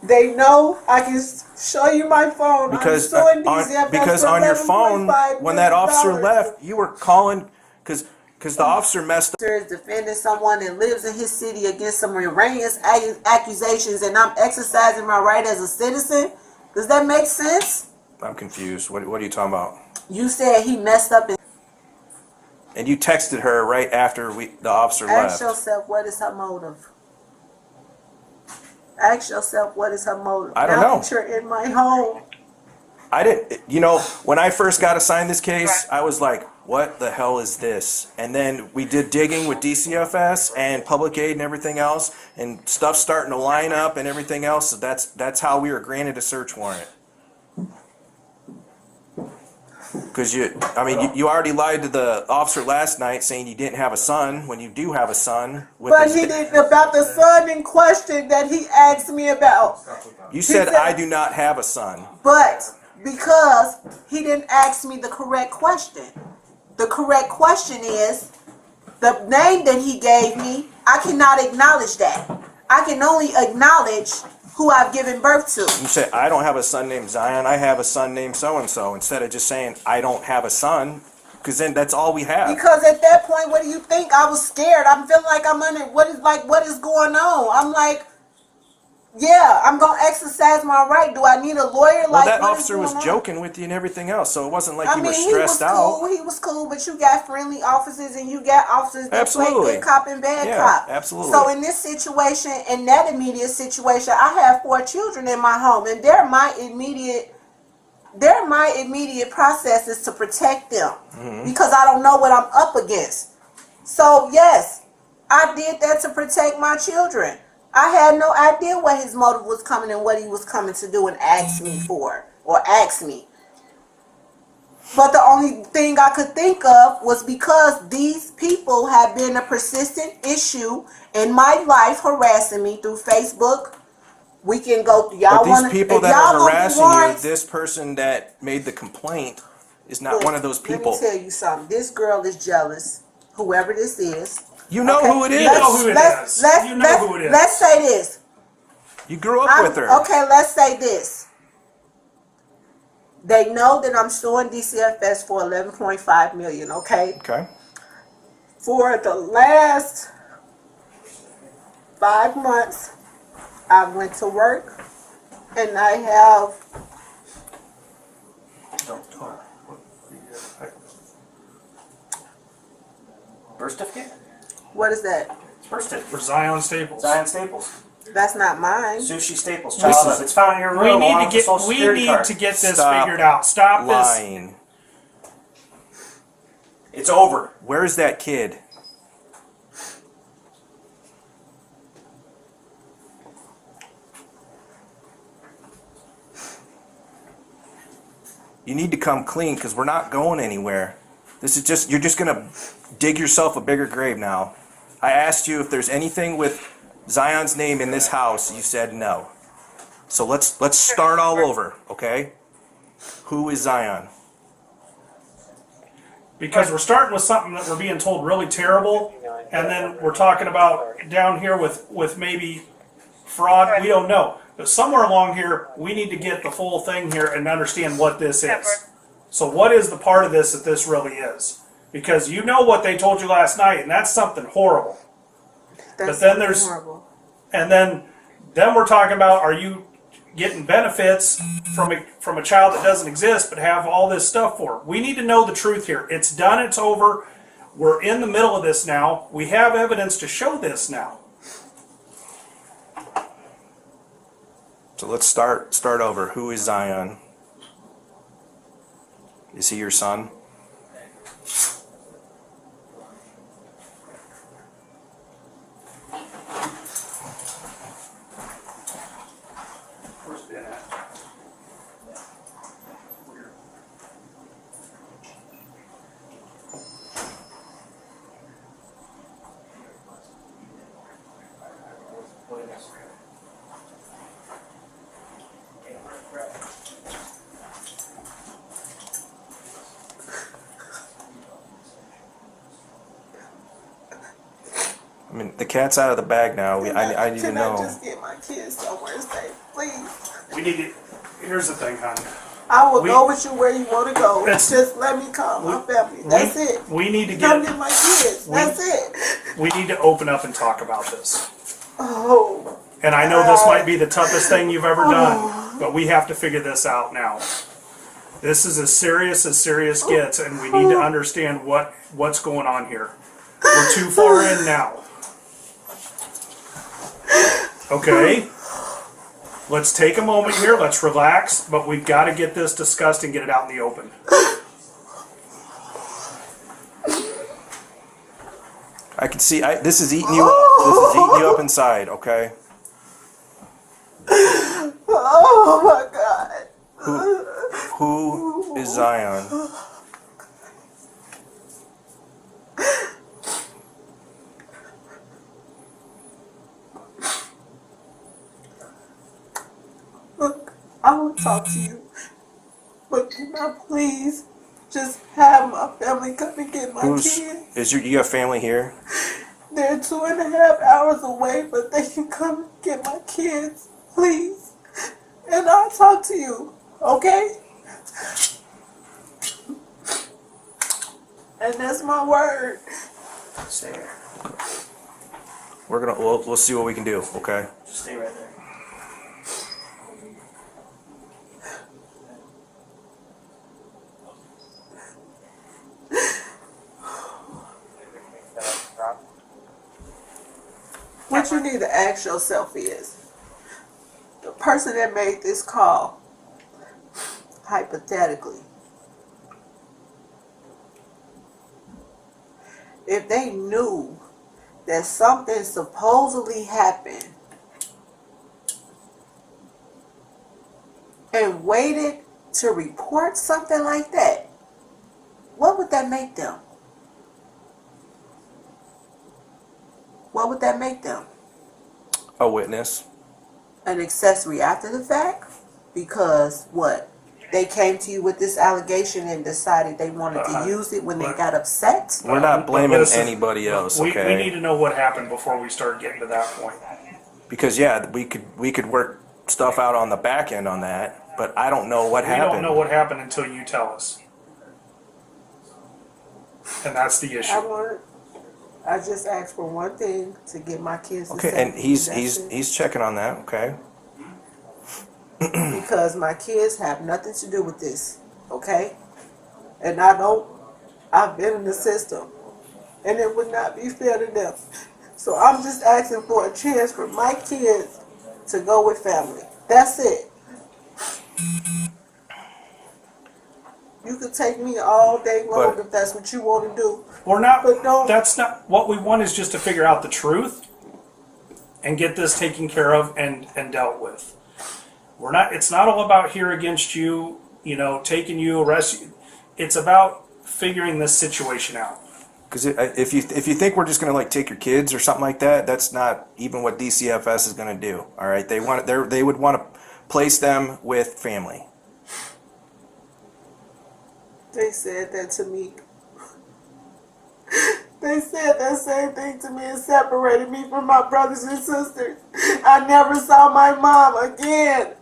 They know. I can show you my phone. Because on your phone, when that officer left, you were calling because the officer messed up. Is defending someone that lives in his city against some erroneous accusations, and I'm exercising my right as a citizen. Does that make sense? I'm confused. What are you talking about? You said he messed up. And you texted her right after the officer left. Ask yourself, what is her motive? Ask yourself, what is her motive? I don't know. That you're in my home. I didn't, when I first got assigned this case, I was like, what the hell is this? And then we did digging with DCFS and public aid and everything else, and stuff starting to line up and everything else. So that's how we were granted a search warrant. Because you already lied to the officer last night saying you didn't have a son when you do have a son. But he didn't about the son in question that he asked me about. You said I do not have a son. But because he didn't ask me the correct question. The correct question is the name that he gave me. I cannot acknowledge that. I can only acknowledge who I've given birth to. You say, I don't have a son named Zion, I have a son named so-and-so, instead of just saying, I don't have a son, because then that's all we have. Because at that point, what do you think? I was scared. I'm feeling like I'm under, what is going on? I'm like, yeah, I'm going to exercise my right. Do I need a lawyer? Well, that officer was joking with you and everything else, so it wasn't like you were stressed out. He was cool, but you got friendly officers and you got officers that play good cop and bad cop. Absolutely. So in this situation, in that immediate situation, I have 4 children in my home, and they're my immediate processes to protect them because I don't know what I'm up against. So yes, I did that to protect my children. I had no idea what his motive was coming and what he was coming to do and ask me for or ask me. But the only thing I could think of was because these people have been a persistent issue in my life, harassing me through Facebook. We can go. Y'all But want these to? people that are harassing you, this person that made the complaint is not one of those people. Let me tell you something. This girl is jealous. Whoever this is. You know who it is. You know who it is. You know who it is. Let's say this. You grew up with her. Okay, let's say this. They know that I'm suing DCFS for $11.5 million. Okay. Okay. For the last 5 months, I went to work, and I have. Birth certificate? What is that? It's birth certificate. For Zion Staples. Zion Staples. That's not mine. Sushi Staples. Child up. It's found in your We room. need along to with get. the Social We Security need card. to get this Stop figured out. Stop this. Lying. It's over. Where's that kid? You need to come clean because we're not going anywhere. This is just, you're just going to dig yourself a bigger grave now. I asked you if there's anything with Zion's name in this house. You said no. So let's start all over, okay? Who is Zion? Because we're starting with something that we're being told really terrible, and then we're talking about down here with maybe fraud. We don't know. But somewhere along here, we need to get the full thing here and understand what this is. So what is the part of this that this really is? Because you know what they told you last night, and that's something horrible. That's But then there's, horrible. and then we're talking about, are you getting benefits from a child that doesn't exist but have all this stuff for? We need to know the truth here. It's done. It's over. We're in the middle of this now. We have evidence to show this now. So let's start over. Who is Zion? Is he your son? Where's Ben at? I mean, the cat's out of the bag now. I need to Can know. I just get my kids somewhere safe, please? We need to. Here's the thing, hon. I will go with you where you want to go. That's- Just let me call my family. That's it. We need to Come get. get my kids. That's it. We need to open up and talk about this. Oh. And I know this might be the toughest thing you've ever done, but we have to figure this out now. This is as serious gets, and we need to understand what's going on here. We're too far in now. Okay? Let's take a moment here, let's relax, but we've got to get this discussed and get it out in the open. I can see. This is eating you up. This is eating you up inside. Okay. Oh my God. Who is Zion? Look, I will talk to you. But can I please just have my family come and get my kids? You have family here? They're 2.5 hours away, but they can come and get my kids, please. And I'll talk to you, okay? And that's my word. Stay there. We'll see what we can do. Okay. Just stay right there. What you need to ask yourself is, the person that made this call, hypothetically, if they knew that something supposedly happened and waited to report something like that, what would that make them? What would that make them? A witness. An accessory after the fact? Because what? They came to you with this allegation and decided they wanted to use it when they got upset? We're not blaming Listen, anybody else, we okay? need to know what happened before we start getting to that point. Because yeah, we could work stuff out on the back end on that, but I don't know what We happened. don't know what happened until you tell us. And that's the issue. I just asked for one thing, to get my kids to Okay, safety. and he's That's it. he's checking on that, okay? Because my kids have nothing to do with this, okay? And I've been in the system, and it would not be fair to them. So I'm just asking for a chance for my kids to go with family. That's it. You could take me all day long if that's what you want to do. We're not, But don't- that's not, what we want is just to figure out the truth and get this taken care of and dealt with. We're not, it's not all about here against you, taking you, arrest you. It's about figuring this situation out. Because if you think we're just gonna like take your kids or something like that, that's not even what DCFS is gonna do. All right, they would want to place them with family. They said that to me. They said that same thing to me and separated me from my brothers and sisters. I never saw my mom again.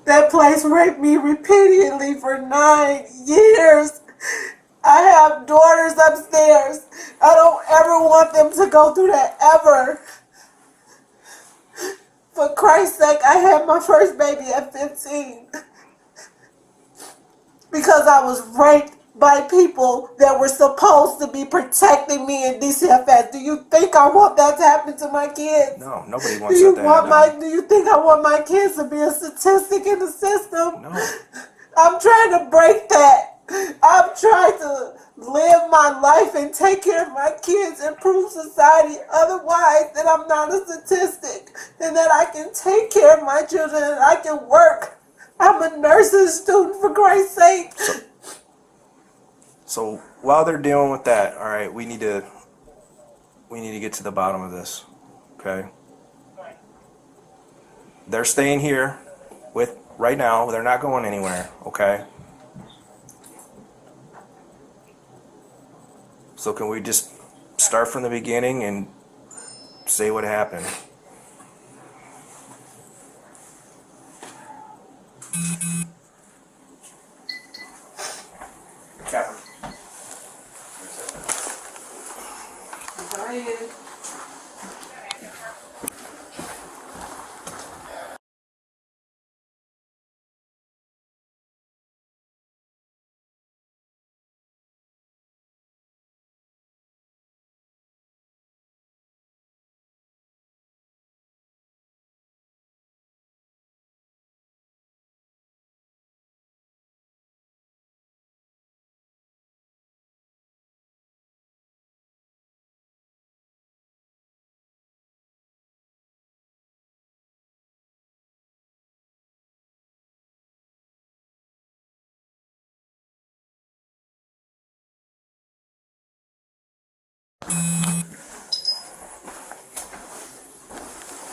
That place raped me repeatedly for 9 years. I have daughters upstairs. I don't ever want them to go through that, ever. For Christ's sake, I had my first baby at 15. Because I was raped by people that were supposed to be protecting me in DCFS. Do you think I want that to happen to my kids? No, nobody wants that to happen. Do you think I want my kids to be a statistic in the system? No. I'm trying to break that. I'm trying to live my life and take care of my kids, improve society. Otherwise, that I'm not a statistic, and that I can take care of my children and I can work. I'm a nursing student, for Christ's sake. So while they're dealing with that, all right, we need to get to the bottom of this, okay? They're staying here with right now. They're not going anywhere, okay? So can we just start from the beginning and say what happened? Captain. Go ahead.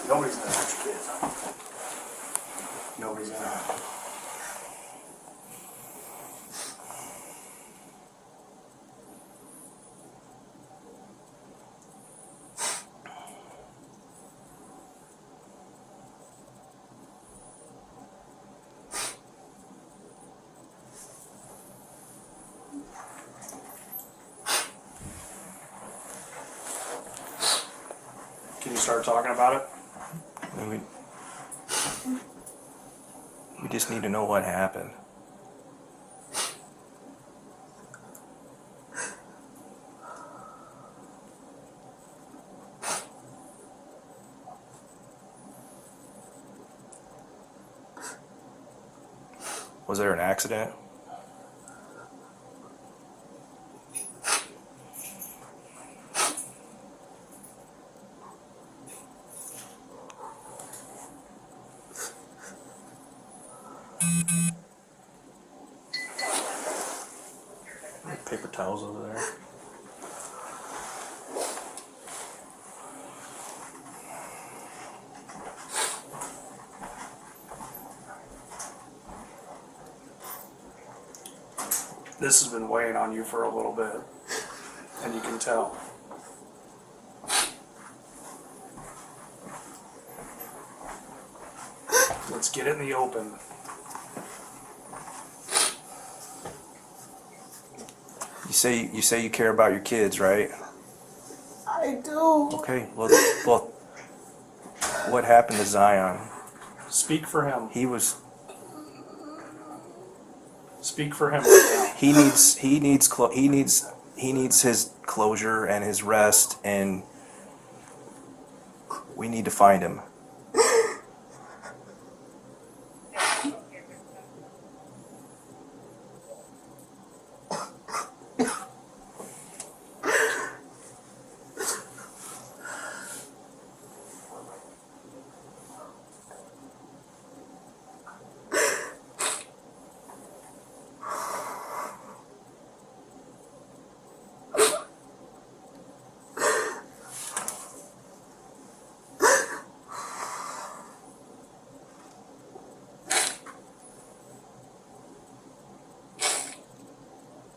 Nobody's gonna hurt your kids. Nobody's gonna. Can you start talking about it? We just need to know what happened. Was there an accident? Paper towels over there. This has been weighing on you for a little bit, and you can tell. Let's get it in the open. You say you care about your kids, right? I do. Okay. Well, what happened to Zion? Speak for him. He was. Speak for him right now. He needs his closure and his rest, and we need to find him.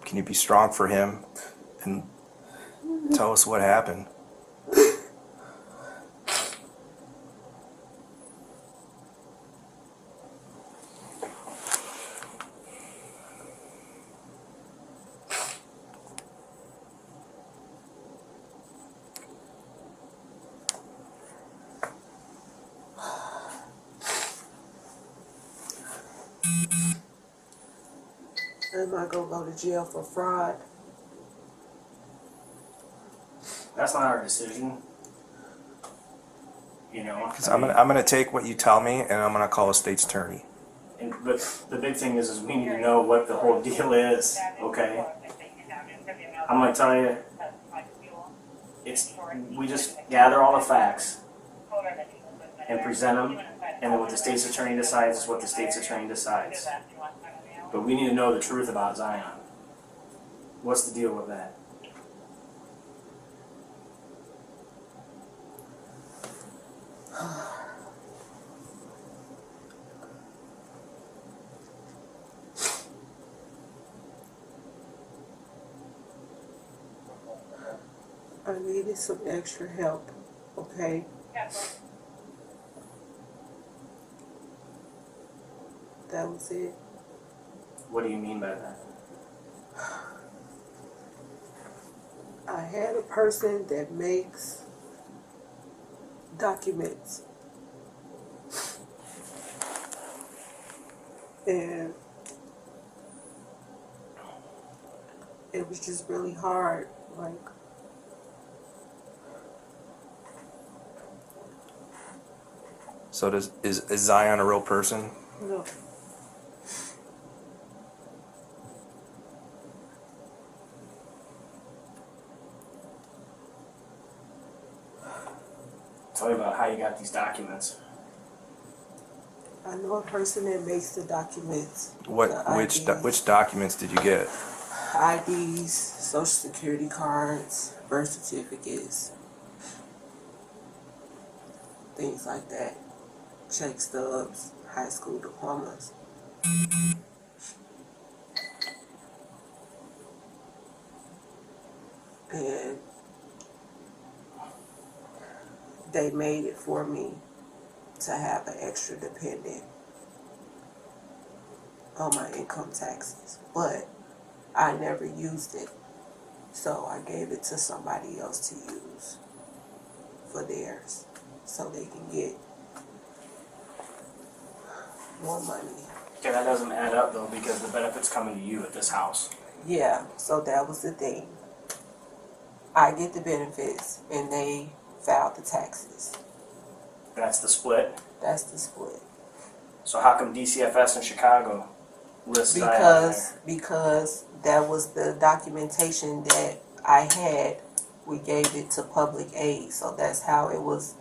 Can you be strong for him and tell us what happened? Am I gonna go to jail for fraud? That's not our decision. You know. Because I'm gonna take what you tell me, and I'm gonna call a state's attorney. But the big thing is we need to know what the whole deal is. Okay. I'm gonna tell you. We just gather all the facts and present them, and then what the state's attorney decides is what the state's attorney decides. But we need to know the truth about Zion. What's the deal with that? I needed some extra help, okay? That was it. What do you mean by that? I had a person that makes documents. And it was just really hard, like, So is Zion a real person? no. Tell me about how you got these documents. I know a person that makes the documents. Which documents did you get? IDs, social security cards, birth certificates, things like that. Check stubs, high school diplomas. And they made it for me to have an extra dependent on my income taxes, but I never used it, so I gave it to somebody else to use for theirs, so they can get more money. Okay, that doesn't add up though, because the benefit's coming to you at this house. Yeah, so that was the thing. I get the benefits, and they filed the taxes. That's the split. That's the split. So how come DCFS in Chicago lists Zion on there? Because that was the documentation that I had. We gave it to public aid, so that's how it was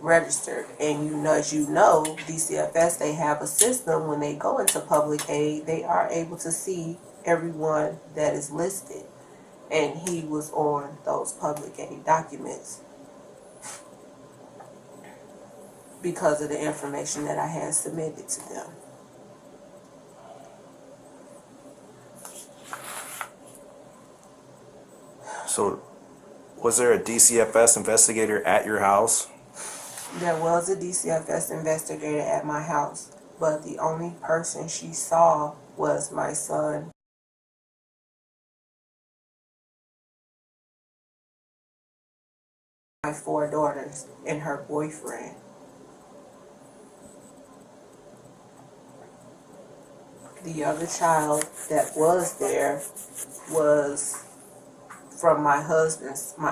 registered. And as you know, DCFS, they have a system when they go into public aid, they are able to see everyone that is listed. And he was on those public aid documents because of the information that I had submitted to them. So, was there a DCFS investigator at your house? There was a DCFS investigator at my house, but the only person she saw was my son. My 4 daughters and her boyfriend. The other child that was there was from my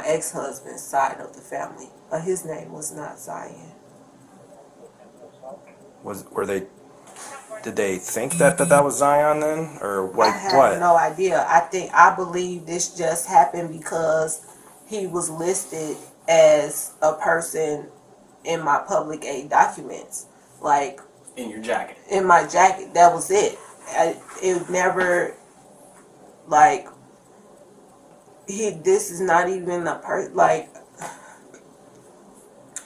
ex-husband's side of the family, but his name was not Zion. Did they think that was Zion then, or like I have what? no idea. I believe this just happened because he was listed as a person in my public aid documents, like In your jacket. in my jacket. That was it. It never, like, this is not even like,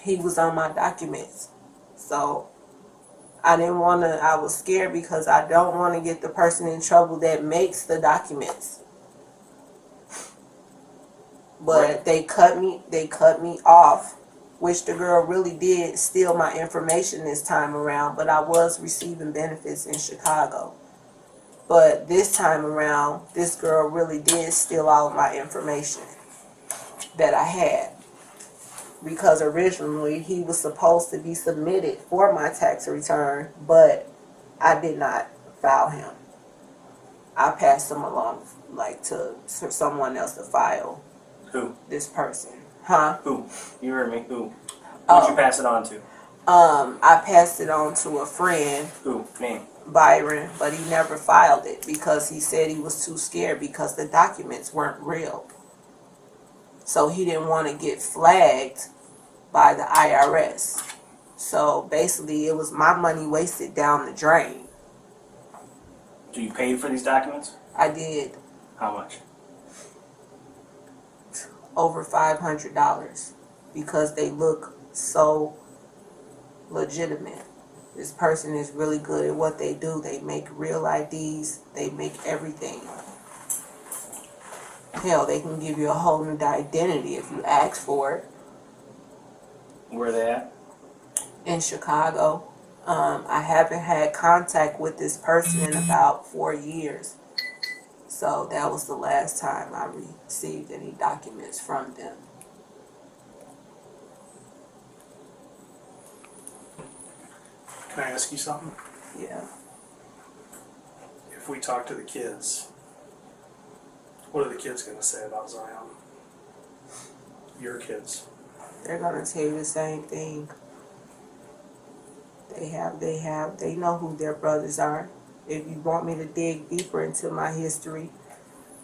he was on my documents. So I was scared because I don't want to get the person in trouble that makes the documents. But they cut me off, which the girl really did steal my information this time around, but I was receiving benefits in Chicago. But this time around, this girl really did steal all of my information that I had. Because originally he was supposed to be submitted for my tax return, but I did not file him. I passed him along, like, for someone else to file. Who? This person. Huh? Who? You heard me. Who? Oh. Who'd you pass it on to? I passed it on to a friend. Who? Name? Byron, but he never filed it because he said he was too scared because the documents weren't real. So he didn't want to get flagged by the IRS. So basically it was my money wasted down the drain. So you paid for these documents? I did. How much? Over $500 because they look so legitimate. This person is really good at what they do. They make real IDs. They make everything. Hell, they can give you a whole new identity if you ask for it. Where are they at? In Chicago. I haven't had contact with this person in about 4 years. So that was the last time I received any documents from them. Can I ask you something? Yeah. If we talk to the kids, what are the kids going to say about Zion? Your kids. They're gonna tell you the same thing. They know who their brothers are. If you want me to dig deeper into my history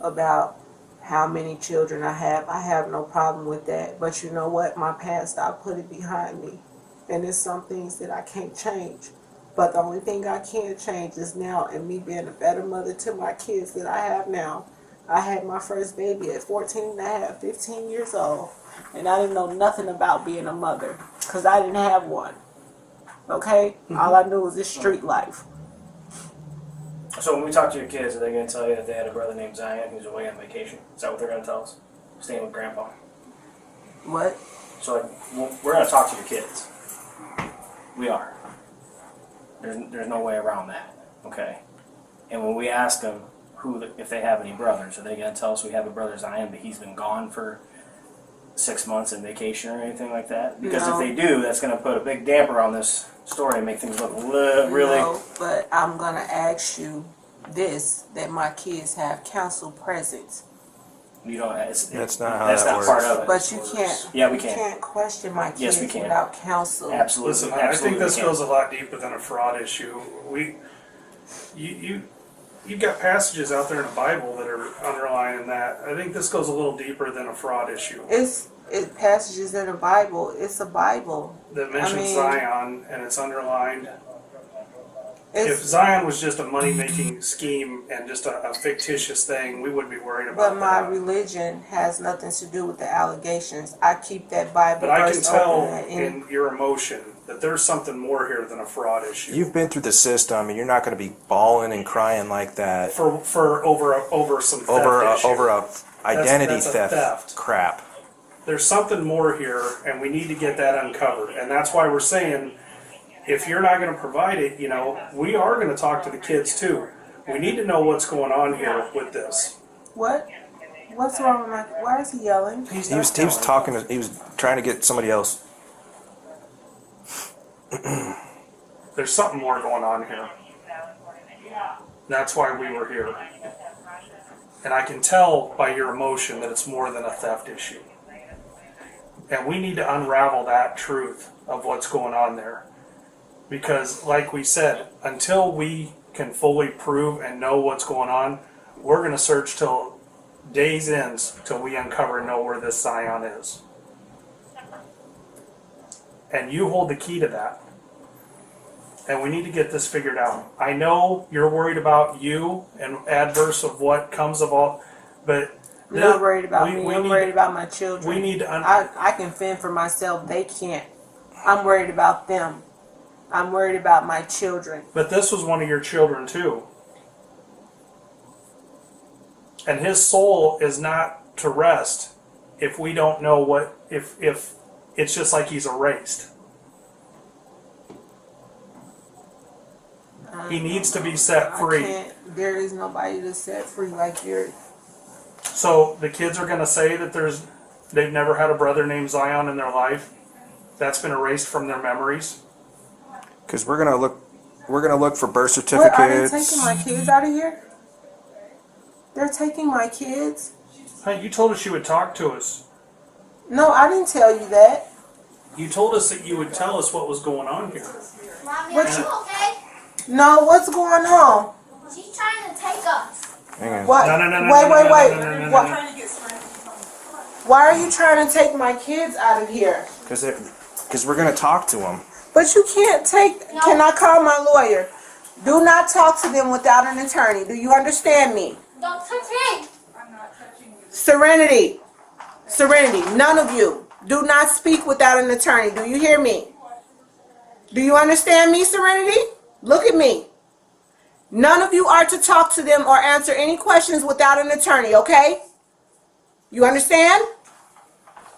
about how many children I have no problem with that. But you know what? My past, I put it behind me. And there's some things that I can't change. But the only thing I can change is now, and me being a better mother to my kids that I have now. I had my first baby at 14 and a half, 15 years old. And I didn't know nothing about being a mother. Because I didn't have one. Okay? Mm-hmm. All I knew was this street life. So when we talk to your kids, are they going to tell you that they had a brother named Zion who's away on vacation? Is that what they're going to tell us? Staying with Grandpa? What? So like, we're going to talk to your kids. We are. There's no way around that. Okay? And when we ask them if they have any brothers, are they going to tell us we have a brother Zion, but he's been gone for 6 months on vacation or anything like that? Because if they do, that's going to put a big damper on this story and make things look really... No, but I'm going to ask you this, that my kids have counsel presence. You don't... That's not how that's that not works. part of it. But you can't... Yeah, we You can. can't question my kids Yes, we can. without counsel. Absolutely. Listen, absolutely I think this we can. goes a lot deeper than a fraud issue. you've got passages out there in the Bible that are underlying that. I think this goes a little deeper than a fraud issue. It's passages in the Bible. It's a Bible. That mentions Zion, and it's underlined. If It's, Zion was just a money-making scheme and just a fictitious thing, we wouldn't be worried about but my that. religion has nothing to do with the allegations. I keep that Bible But I can verse tell open at any. in your emotion that there's something more here than a fraud issue. You've been through the system, and you're not going to be bawling and crying like that For over some theft issue. over a identity that's a theft. crap. There's something more here, and we need to get that uncovered. And that's why we're saying, if you're not going to provide it, we are going to talk to the kids too. We need to know what's going on here with this. What? What's wrong with my? Why is he yelling? He was talking. He was trying to get somebody else. There's something more going on here. That's why we were here. And I can tell by your emotion that it's more than a theft issue. And we need to unravel that truth of what's going on there. Because, like we said, until we can fully prove and know what's going on, we're going to search till days ends till we uncover and know where this Zion is. And you hold the key to that. And we need to get this figured out. I know you're worried about you and adverse of what comes of all, but I'm not worried about me. I'm worried about my children. we need to I can fend for myself. They can't. I'm worried about them. I'm worried about my children. But this was one of your children too. And his soul is not to rest if we don't know what, if it's just like he's erased. He needs to be set free. There is nobody to set free like you're. So the kids are going to say that they've never had a brother named Zion in their life. That's been erased from their memories. Because we're gonna look for birth What, are they certificates. taking my kids out of here? They're taking my kids? Hey, you told us you would talk to us. No, I didn't tell you that. You told us that you would tell us what was going on here. Mommy, What are you okay? No, what's going on? She's trying to take us. Hang on. What? No, no, no, no, wait, no, wait, no, wait. no, no, no, no, What- no. Why are you trying to take my kids out of here? Because we're gonna talk to them. But you can't take. No. Can I call my lawyer? Do not talk to them without an attorney. Do you understand me? Don't touch me. Serenity. Serenity. None of you. Do not speak without an attorney. Do you hear me? Do you understand me, Serenity? Look at me. None of you are to talk to them or answer any questions without an attorney, okay? You understand?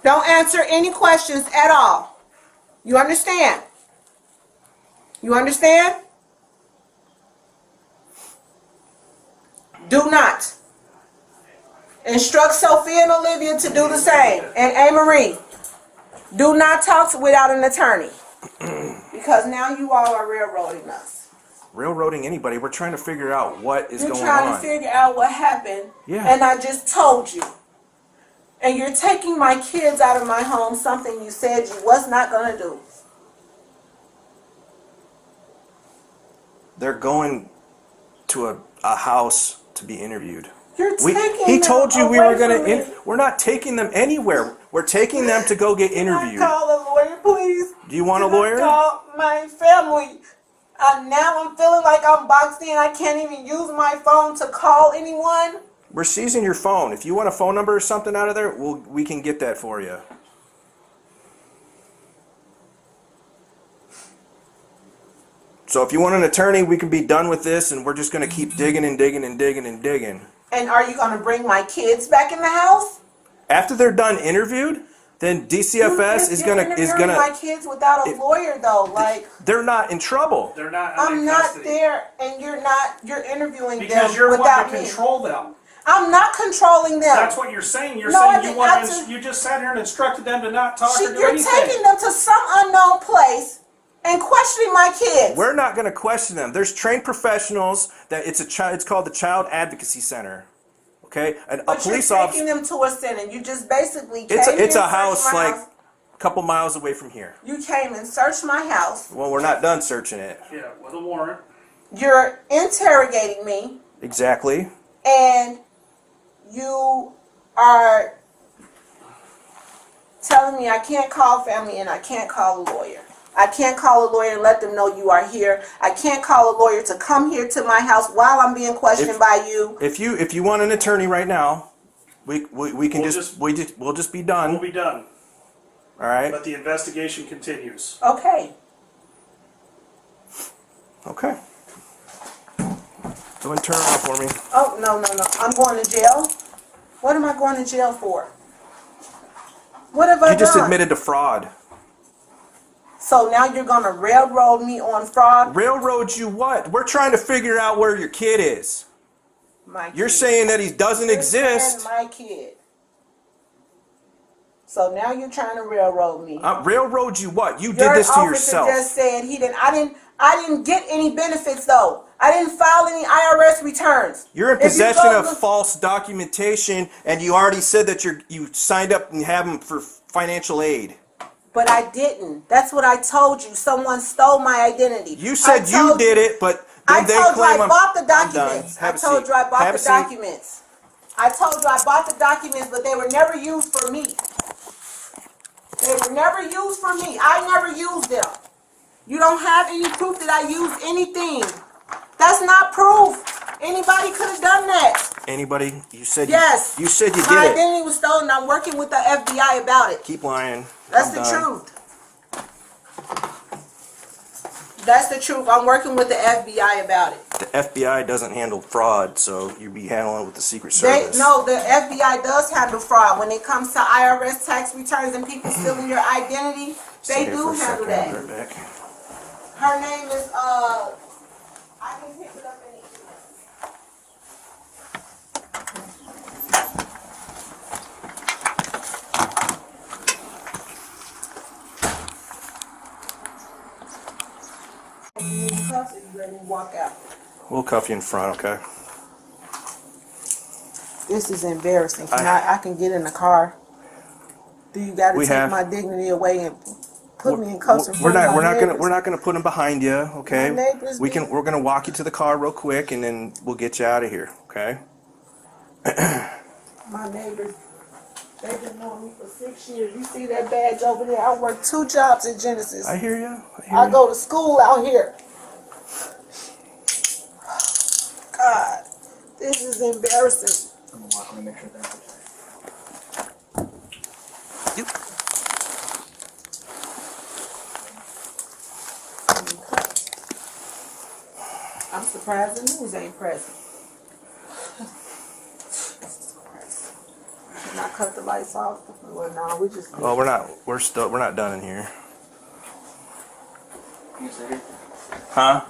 Don't answer any questions at all. You understand? You understand? Do not. Instruct Sophia and Olivia to do the same. And A-Marie. Do not talk without an attorney. Because now you all are railroading us. Railroading anybody. We're trying to figure out what is You're going trying on. to figure out what happened. Yeah. And I just told you. And you're taking my kids out of my home, something you said you was not going to do. They're going to a house to be interviewed. You're taking He them told you we away were going from me. to. We're not taking them anywhere. We're taking them to go get Can I interviewed. call a lawyer, please? Do you want a Can I lawyer? call my family. Now I'm feeling like I'm boxed in. I can't even use my phone to call anyone. We're seizing your phone. If you want a phone number or something out of there, we can get that for you. So if you want an attorney, we can be done with this, and we're just going to keep digging and digging and digging and digging. And are you going to bring my kids back in the house? After they're done interviewed, then DCFS is You're gonna interviewing my kids without a lawyer, though. Like, They're not in trouble. They're not. I'm in not custody. there, and you're not. You're interviewing Because them you're without wanting to me. control them. I'm not controlling them. That's what you're saying. You're No, I saying did you want not to, you just sat here and instructed them to not talk or do You're anything. taking them to some unknown place and questioning my kids. We're not going to question them. There's trained professionals that it's called the Child Advocacy Center. Okay, and But a police you're officer. taking them to a center. You just basically came It's and a searched house my like house. a couple miles away from here. You came and searched my house. Well, we're not done searching it. Yeah, with a warrant. You're interrogating me. Exactly. And you are telling me I can't call family and I can't call a lawyer. I can't call a lawyer and let them know you are here. I can't call a lawyer to come here to my house while I'm being questioned by you. If you want an attorney right now, we can We'll we'll just be done. We'll be done. All right. But the investigation continues. Okay. Okay. Go and turn it on for me. Oh, no. I'm going to jail. What am I going to jail for? What have I done? You just admitted to fraud. So now you're going to railroad me on fraud? Railroad you what? We're trying to figure out where your kid is. My You're kid. saying that he doesn't You're exist. saying my kid. So now you're trying to railroad me. Railroad you what? You Your did this to officer yourself. just said he didn't. I didn't get any benefits though. I didn't file any IRS returns. You're in If you possession go of look- false documentation, and you already said that you signed up and have them for financial aid. But I didn't. That's what I told you. Someone stole my identity. You said you did it, but then I they told you claim I bought the I'm done. documents. I Have a told seat. you I bought Have the a seat. documents. I told you I bought the documents, but they were never used for me. They were never used for me. I never used them. You don't have any proof that I used anything. That's not proof. Anybody could have done that. Anybody? You said Yes. you said you My did it. identity was stolen. I'm working with the FBI about it. Keep lying. That's I'm the done. truth. That's the truth. I'm working with the FBI about it. The FBI doesn't handle fraud, so you'd be handling it with the Secret Service. No, the FBI does handle fraud. When it comes to IRS tax returns and people stealing your identity, Sit they here do for a handle second. I'll be that. right back. Her name is, I can pick it up in the email. You need cuffs or you ready to walk out? We'll cuff you in front, okay? This is embarrassing. I can get in the car. Do you got to We take have- my dignity away and put me in cuffs in front of my neighbors? We're not gonna put them behind you, okay? My neighbors We're gonna walk you to the car real quick, and then we'll get you out of here, okay? My neighbors, they've been knowing me for 6 years. You see that badge over there? I work 2 jobs at Genesis. I hear you. I go to school out here. God, this is embarrassing. I'm gonna walk and make sure that's I'm surprised the news ain't present. Can I cut the lights off? Well, no, we just. Well, we're not done in here. You say it? Huh?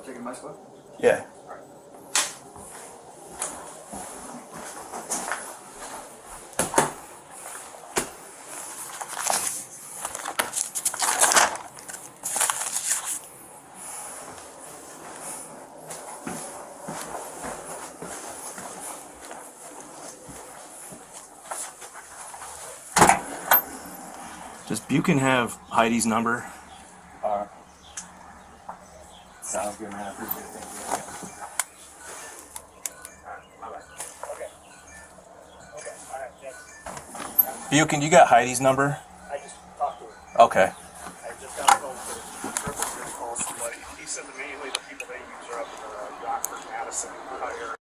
Taking my spot? Yeah. Does Buchan have Heidi's number? Sounds good, man. I appreciate it. Thank you. Buchan, you got Heidi's number? I just talked to her. Okay. I just got a phone to call somebody. He said that mainly the people they use are up in Rockford, Madison area.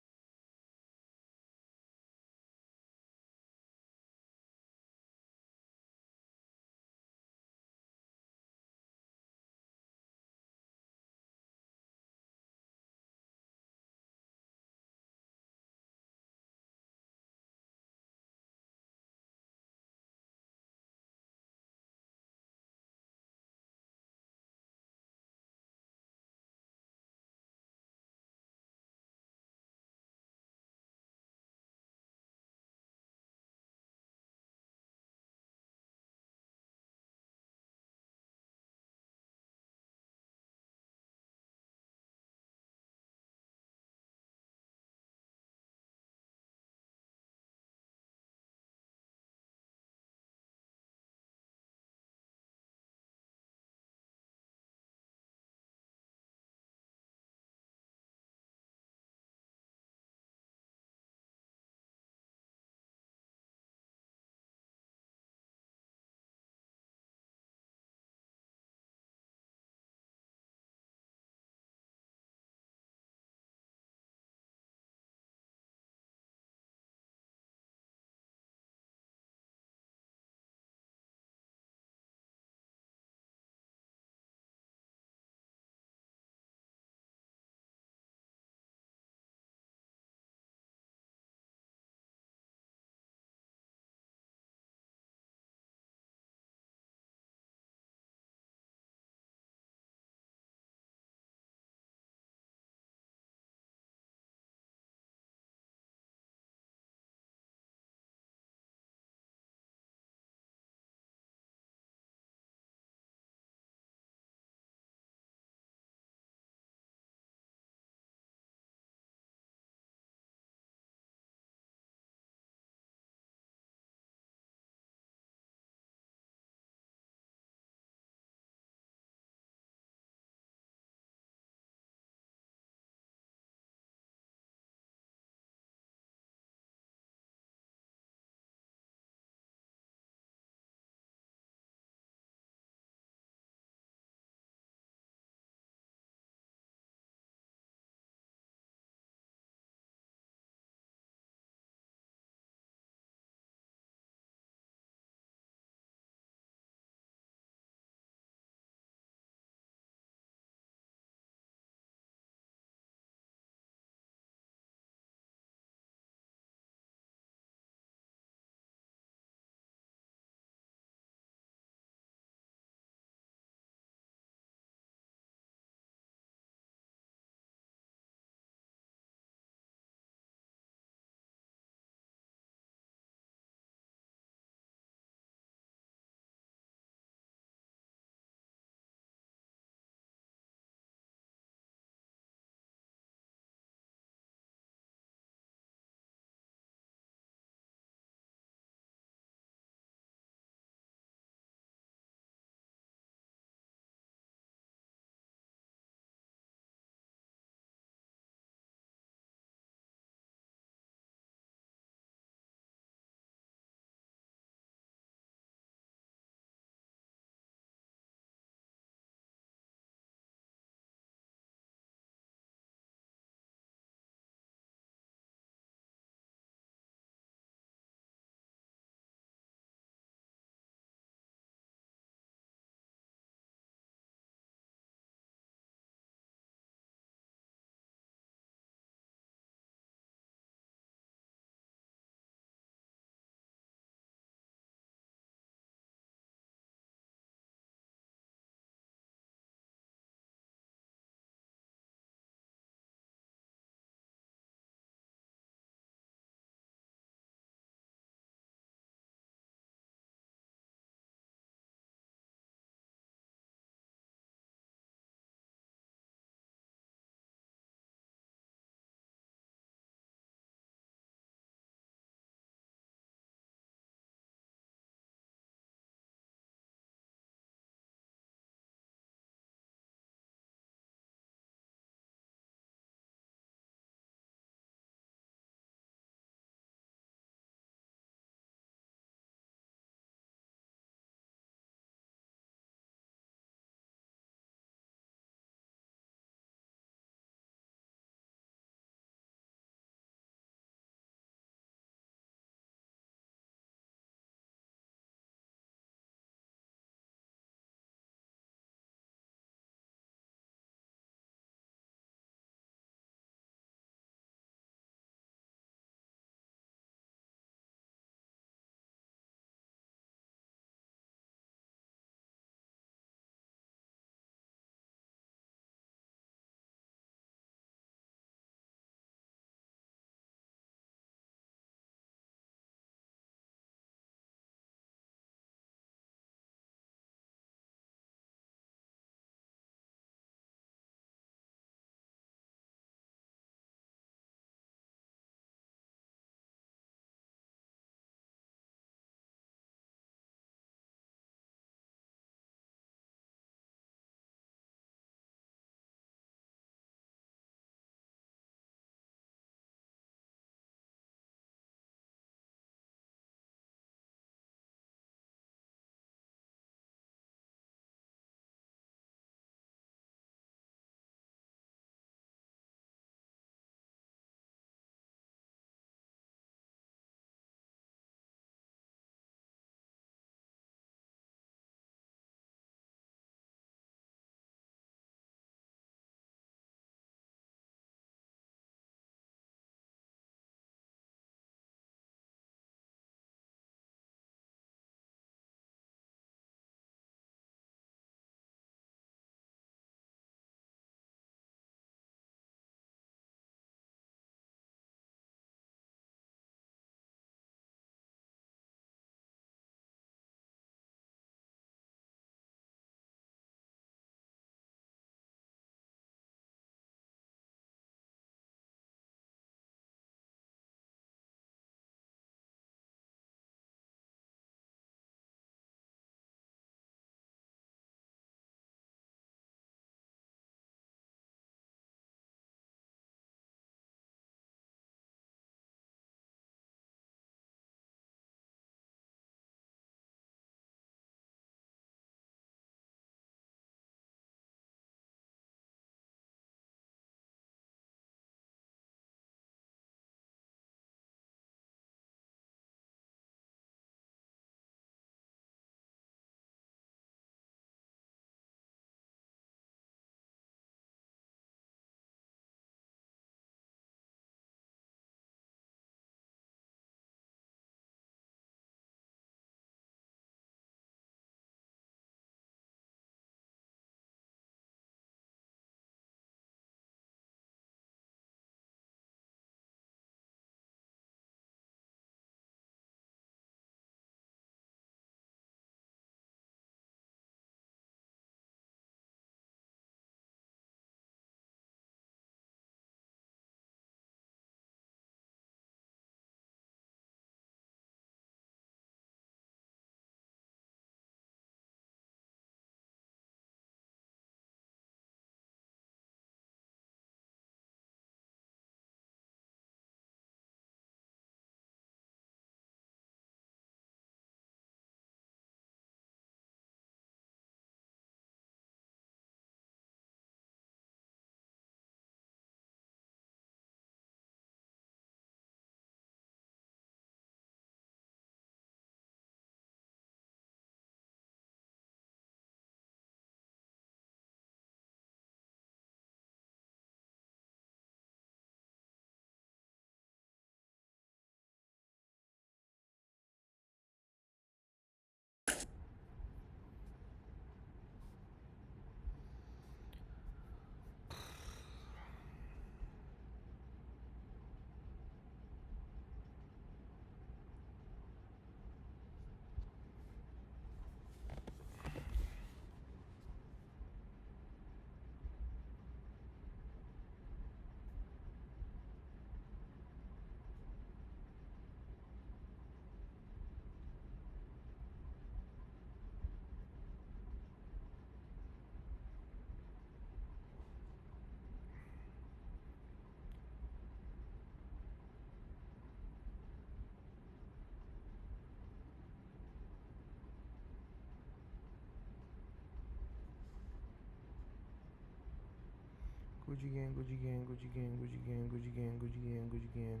Gucci gang, Gucci gang, Gucci gang, Gucci gang, Gucci gang, Gucci gang, Gucci gang.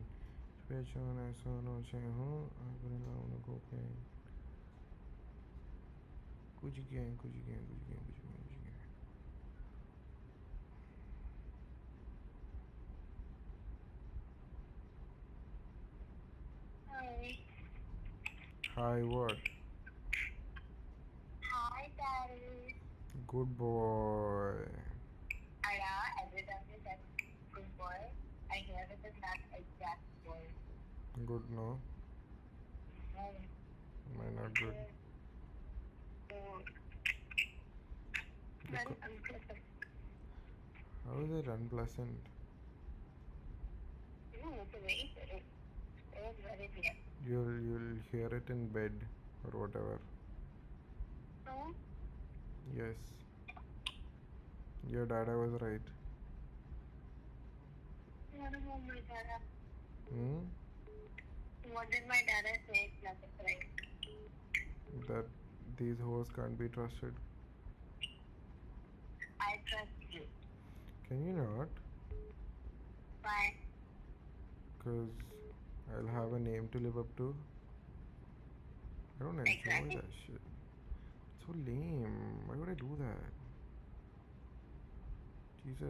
Stretch on, I saw no chain, I'm gonna know on the cocaine. Gucci gang, Gucci gang, Gucci gang, Gucci gang, Gucci gang. Hi. Hi, what? Hi, Daddy. Good boy. I know every time you say good boy, I hear it is not exact boy. Good, no? Am I not good? Very unpleasant. How is it unpleasant? No, the way it is very clear. You'll hear it in bed or whatever. No? Yes. Your dad was right. What about my dad? Hmm? What did my dad say? Nothing right. That these hoes can't be trusted. I trust you. Can you not? Why? Because I'll have a name to live up to. I don't enjoy Exactly. that shit. It's so lame. Why would I do that? Jesus.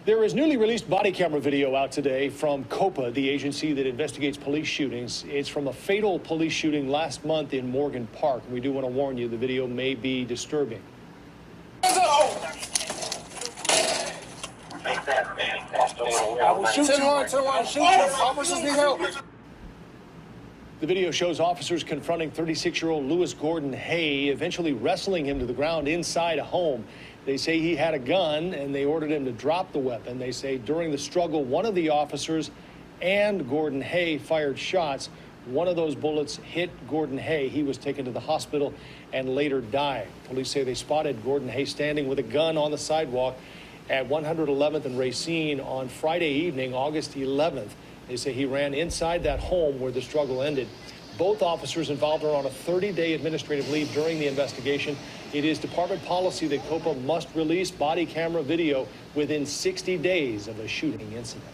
There is newly released body camera video out today from COPA, the agency that investigates police shootings. It's from a fatal police shooting last month in Morgan Park. We do want to warn you, the video may be disturbing. I will shoot you until I shoot you. Officers need help. The video shows officers confronting 36-year-old Lewis Gordon Hay, eventually wrestling him to the ground inside a home. They say he had a gun and they ordered him to drop the weapon. They say during the struggle, one of the officers and Gordon Hay fired shots. One of those bullets hit Gordon Hay. He was taken to the hospital and later died. Police say they spotted Gordon Hay standing with a gun on the sidewalk at 111th and Racine on Friday evening, August 11th. They say he ran inside that home where the struggle ended. Both officers involved are on a 30-day administrative leave during the investigation. It is department policy that COPA must release body camera video within 60 days of a shooting incident.